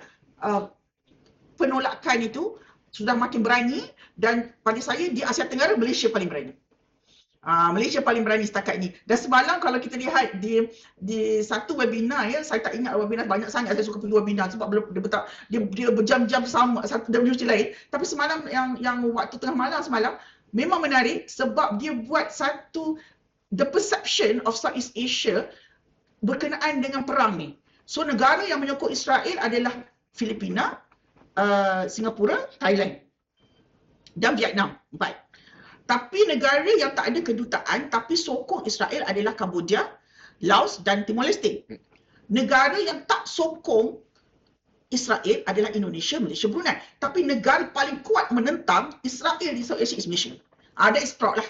penolakan itu sudah makin berani dan pada saya di Asia Tenggara Malaysia paling berani. Malaysia paling berani setakat ini. Dan semalam kalau kita lihat di satu webinar, ya, saya tak ingat webinar banyak sangat, saya suka pergi webinar sebab dia berjam-jam sama satu dari universiti lain. Tapi semalam yang waktu tengah malam semalam memang menarik sebab dia buat satu the perception of Southeast Asia berkenaan dengan perang ni. So negara yang menyokong Israel adalah Filipina, Singapura, Thailand dan Vietnam. 4. Tapi negara yang tak ada kedutaan tapi sokong Israel adalah Cambodia, Laos dan Timor Leste. Negara yang tak sokong Israel adalah Indonesia, Malaysia, Brunei. Tapi negara paling kuat menentang Israel di South Asia is Malaysia. That is proud lah.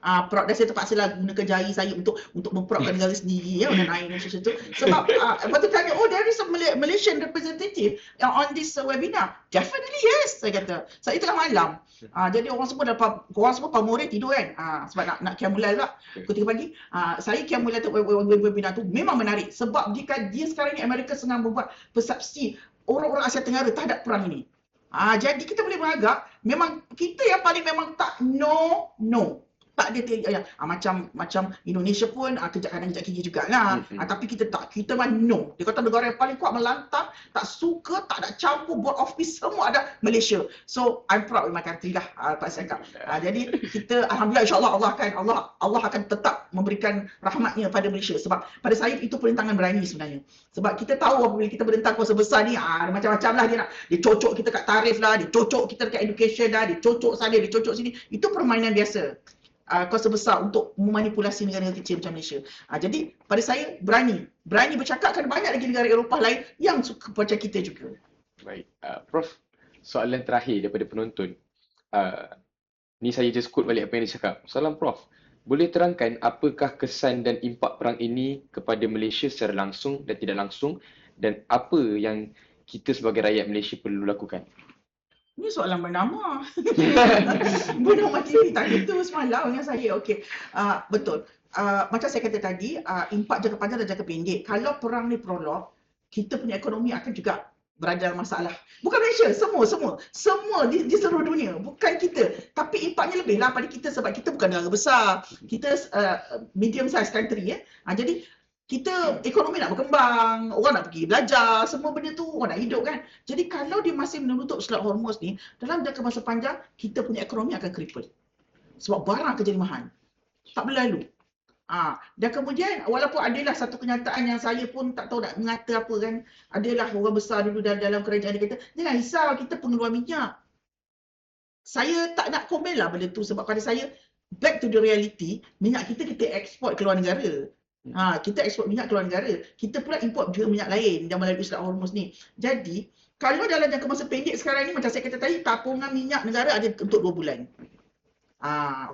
Proud, dan saya terpaksalah gunakan jari saya untuk memproudkan negara sendiri, ya, dan naik macam tu. Sebab lepas tu tanya, there is a Malaysian representative on this webinar. Definitely yes, saya kata. Saya tengah malam. Jadi orang semua pamore tidur kan. Sebab nak qiyamul-lail pula pukul 3 pagi. Saya qiyamul-lail tu webinar tu memang menarik sebab dia sekarang ni Amerika sedang membuat persepsi orang-orang Asia Tenggara terhadap perang ini. Jadi kita boleh beragak memang kita yang paling memang tak no. Tak ada macam Indonesia pun kejap kanan kejap kiri jugalah. Tapi kita tak, kita memang no. Dia kata negara yang paling kuat melantang, tak suka, tak nak campur, board of peace semua ada Malaysia. So I'm proud with my country lah, Pak Syakab. Jadi kita alhamdulillah insya-Allah Allah akan tetap memberikan rahmatnya pada Malaysia sebab pada saya itu perintangan berani sebenarnya. Sebab kita tahu apabila kita berdentang kuasa besar ni macam-macam lah dia cocok kita kat tarif lah, dia cocok kita dekat education lah, dia cocok sana, dia cocok sini. Itu permainan biasa. Kuasa besar untuk memanipulasi negara kecil macam Malaysia. Jadi pada saya berani bercakap kerana banyak lagi negara Eropah lain yang suka macam kita juga. Baik, Prof, soalan terakhir daripada penonton. Ni saya just quote balik apa yang dia cakap. Soalan Prof, boleh terangkan apakah kesan dan impak perang ini kepada Malaysia secara langsung dan tidak langsung dan apa yang kita sebagai rakyat Malaysia perlu lakukan? Ini soalan bernama. Bernama TV tadi tu semalam dengan saya. Okey. Betul. Macam saya kata tadi, impak jangka panjang dan jangka pendek. Kalau perang ni prolog, kita punya ekonomi akan juga berada dalam masalah. Bukan Malaysia, semua di seluruh dunia. Bukan kita. Tapi impaknya lebih lah pada kita sebab kita bukan negara besar. Kita medium size country, ya. Jadi kita ekonomi nak berkembang, orang nak pergi belajar, semua benda tu orang nak hidup kan. Jadi kalau dia masih menutup Selat Hormuz ni, dalam jangka masa panjang, kita punya ekonomi akan cripple. Sebab barang akan jadi mahal. Tak berlalu. Dan kemudian walaupun adalah satu kenyataan yang saya pun tak tahu nak mengata apa kan, adalah orang besar dulu dalam kerajaan dia kata, jangan risau kita pengeluar minyak. Saya tak nak komen lah benda tu sebab pada saya, back to the reality, minyak kita eksport keluar negara. Kita ekspor minyak keluar negara. Kita pula import juga minyak lain yang melalui Selat Hormuz ni. Jadi, kalau dalam jangka masa pendek sekarang ni, macam saya kata tadi, tapungan minyak negara ada untuk 2 bulan.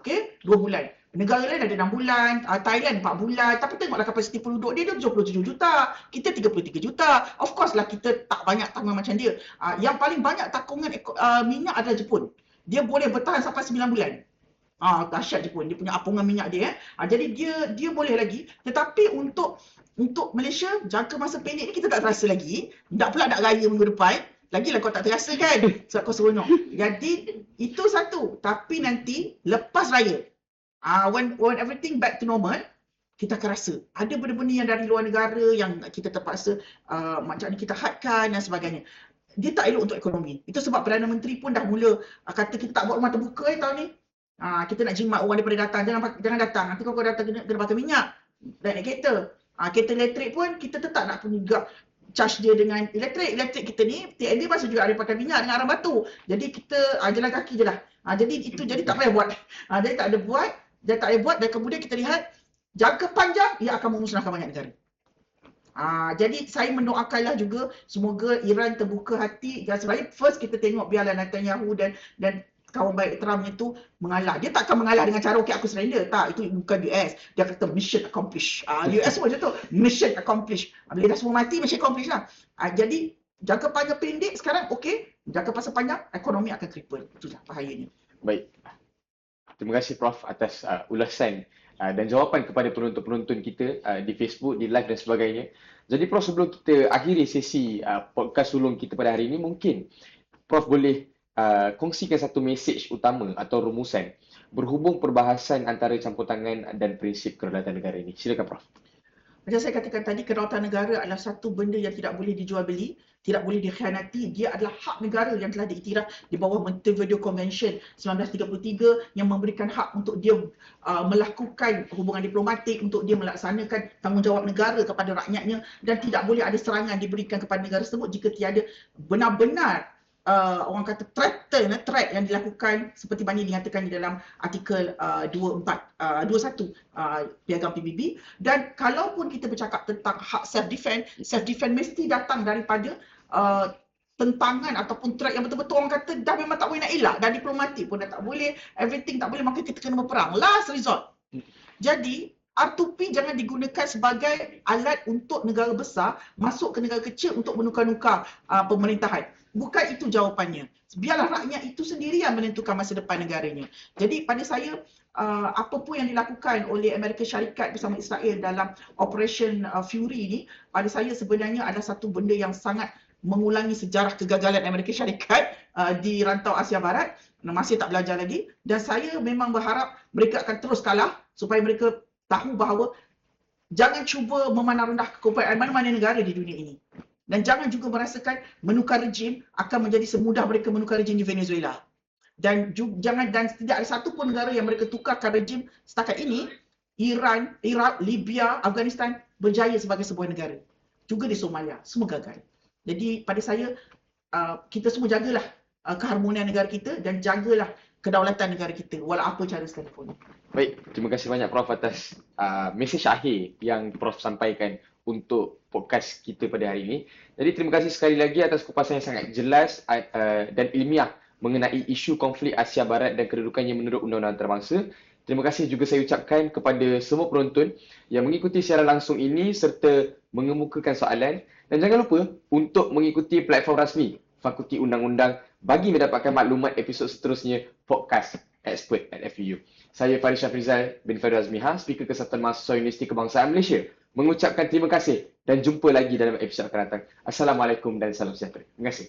Okey, 2 bulan. Negara lain ada 6 bulan, Thailand 4 bulan. Tapi tengoklah kapasiti penduduk dia 77 juta. Kita 33 juta. Of course lah kita tak banyak tanggungan macam dia. Yang paling banyak takungan minyak adalah Jepun. Dia boleh bertahan sampai 9 bulan. Dahsyat Jepun, dia punya apungan minyak dia. Jadi dia boleh lagi. Tetapi untuk Malaysia, jangka masa pendek ni kita tak terasa lagi. Tak pula nak raya minggu depan. Lagilah kau tak terasa kan, sebab kau seronok. Jadi itu satu. Tapi nanti lepas raya, when everything back to normal, kita akan rasa ada benda-benda yang dari luar negara yang kita terpaksa macam ni kita hadkan dan sebagainya. Dia tak elok untuk ekonomi. Itu sebab Perdana Menteri pun dah mula kata kita tak buat rumah terbuka tahun ni. Kita nak jimat orang daripada datang. Jangan datang. Nanti kalau kau datang kena pakai minyak. Dan naik kereta. Kereta elektrik pun kita tetap nak juga charge dia dengan elektrik. Elektrik kita ni, TNB masih juga ada pakai minyak dengan arang batu. Jadi kita jalan kaki je lah. Jadi tak payah buat. Jadi tak ada buat. Dan kemudian kita lihat jangka panjang ia akan memusnahkan banyak negara. Jadi saya mendoakanlah juga semoga Iran terbuka hati. Dan sebenarnya first kita tengok biarlah Netanyahu dan kawan baik Trump itu mengalah. Dia tak akan mengalah dengan cara okey aku surrender. Tak, itu bukan US. Dia kata mission accomplished. US semua macam tu. Mission accomplished. Bila dah semua mati, mission accomplished lah. Jadi jangka panjang pendek sekarang okey, Jangka masa panjang, ekonomi akan cripple. Itulah bahayanya. Baik. Terima kasih Prof atas ulasan dan jawapan kepada penonton-penonton kita di Facebook, di live dan sebagainya. Jadi Prof, sebelum kita akhiri sesi podcast sulung kita pada hari ini, mungkin Prof boleh kongsikan satu mesej utama atau rumusan berhubung perbahasan antara campur tangan dan prinsip kedaulatan negara ini. Silakan Prof. Macam saya katakan tadi, kedaulatan negara adalah satu benda yang tidak boleh dijual beli, tidak boleh dikhianati. Dia adalah hak negara yang telah diiktiraf di bawah Montevideo Convention 1933 yang memberikan hak untuk dia melakukan hubungan diplomatik, untuk dia melaksanakan tanggungjawab negara kepada rakyatnya, dan tidak boleh ada serangan diberikan kepada negara tersebut jika tiada benar-benar orang kata threat yang dilakukan seperti mana dinyatakan di dalam artikel 21 Piagam PBB. Dan kalaupun kita bercakap tentang hak self-defense mesti datang daripada tentangan ataupun threat yang betul-betul orang kata dah memang tak boleh nak elak, dan diplomatik pun dah tak boleh, everything tak boleh, maka kita kena berperang. Last resort. Jadi R2P jangan digunakan sebagai alat untuk negara besar masuk ke negara kecil untuk menukar-nukar pemerintahan. Bukan itu jawapannya. Biarlah rakyat itu sendiri yang menentukan masa depan negaranya. Jadi pada saya, apa pun yang dilakukan oleh Amerika Syarikat bersama Israel dalam Operation Fury ini, pada saya sebenarnya adalah satu benda yang sangat mengulangi sejarah kegagalan Amerika Syarikat di rantau Asia Barat. Masih tak belajar lagi. Dan saya memang berharap mereka akan terus kalah supaya mereka tahu bahawa jangan cuba memandang rendah keupayaan mana-mana negara di dunia ini. Dan jangan juga merasakan menukar rejim akan menjadi semudah mereka menukar rejim di Venezuela. Dan tidak ada satu pun negara yang mereka tukarkan rejim setakat ini. Iran, Iraq, Libya, Afghanistan berjaya sebagai sebuah negara. Juga di Somalia, semua gagal. Jadi pada saya, kita semua jagalah keharmonian negara kita dan jagalah kedaulatan negara kita walau apa cara sekalipun. Baik, terima kasih banyak Prof atas mesej akhir yang Prof sampaikan untuk podcast kita pada hari ini. Jadi terima kasih sekali lagi atas kupasan yang sangat jelas dan ilmiah mengenai isu konflik Asia Barat dan kedudukannya menurut Undang-Undang Antarabangsa. Terima kasih juga saya ucapkan kepada semua penonton yang mengikuti secara langsung ini serta mengemukakan soalan. Dan jangan lupa untuk mengikuti platform rasmi Fakulti Undang-Undang bagi mendapatkan maklumat episod seterusnya podcast Expert at FUU. Saya Farid Syafrizal bin Farid Azmiha, Speaker Kesatuan Mahasiswa Universiti Kebangsaan Malaysia, mengucapkan terima kasih dan jumpa lagi dalam episod akan datang. Assalamualaikum dan salam sejahtera. Terima kasih.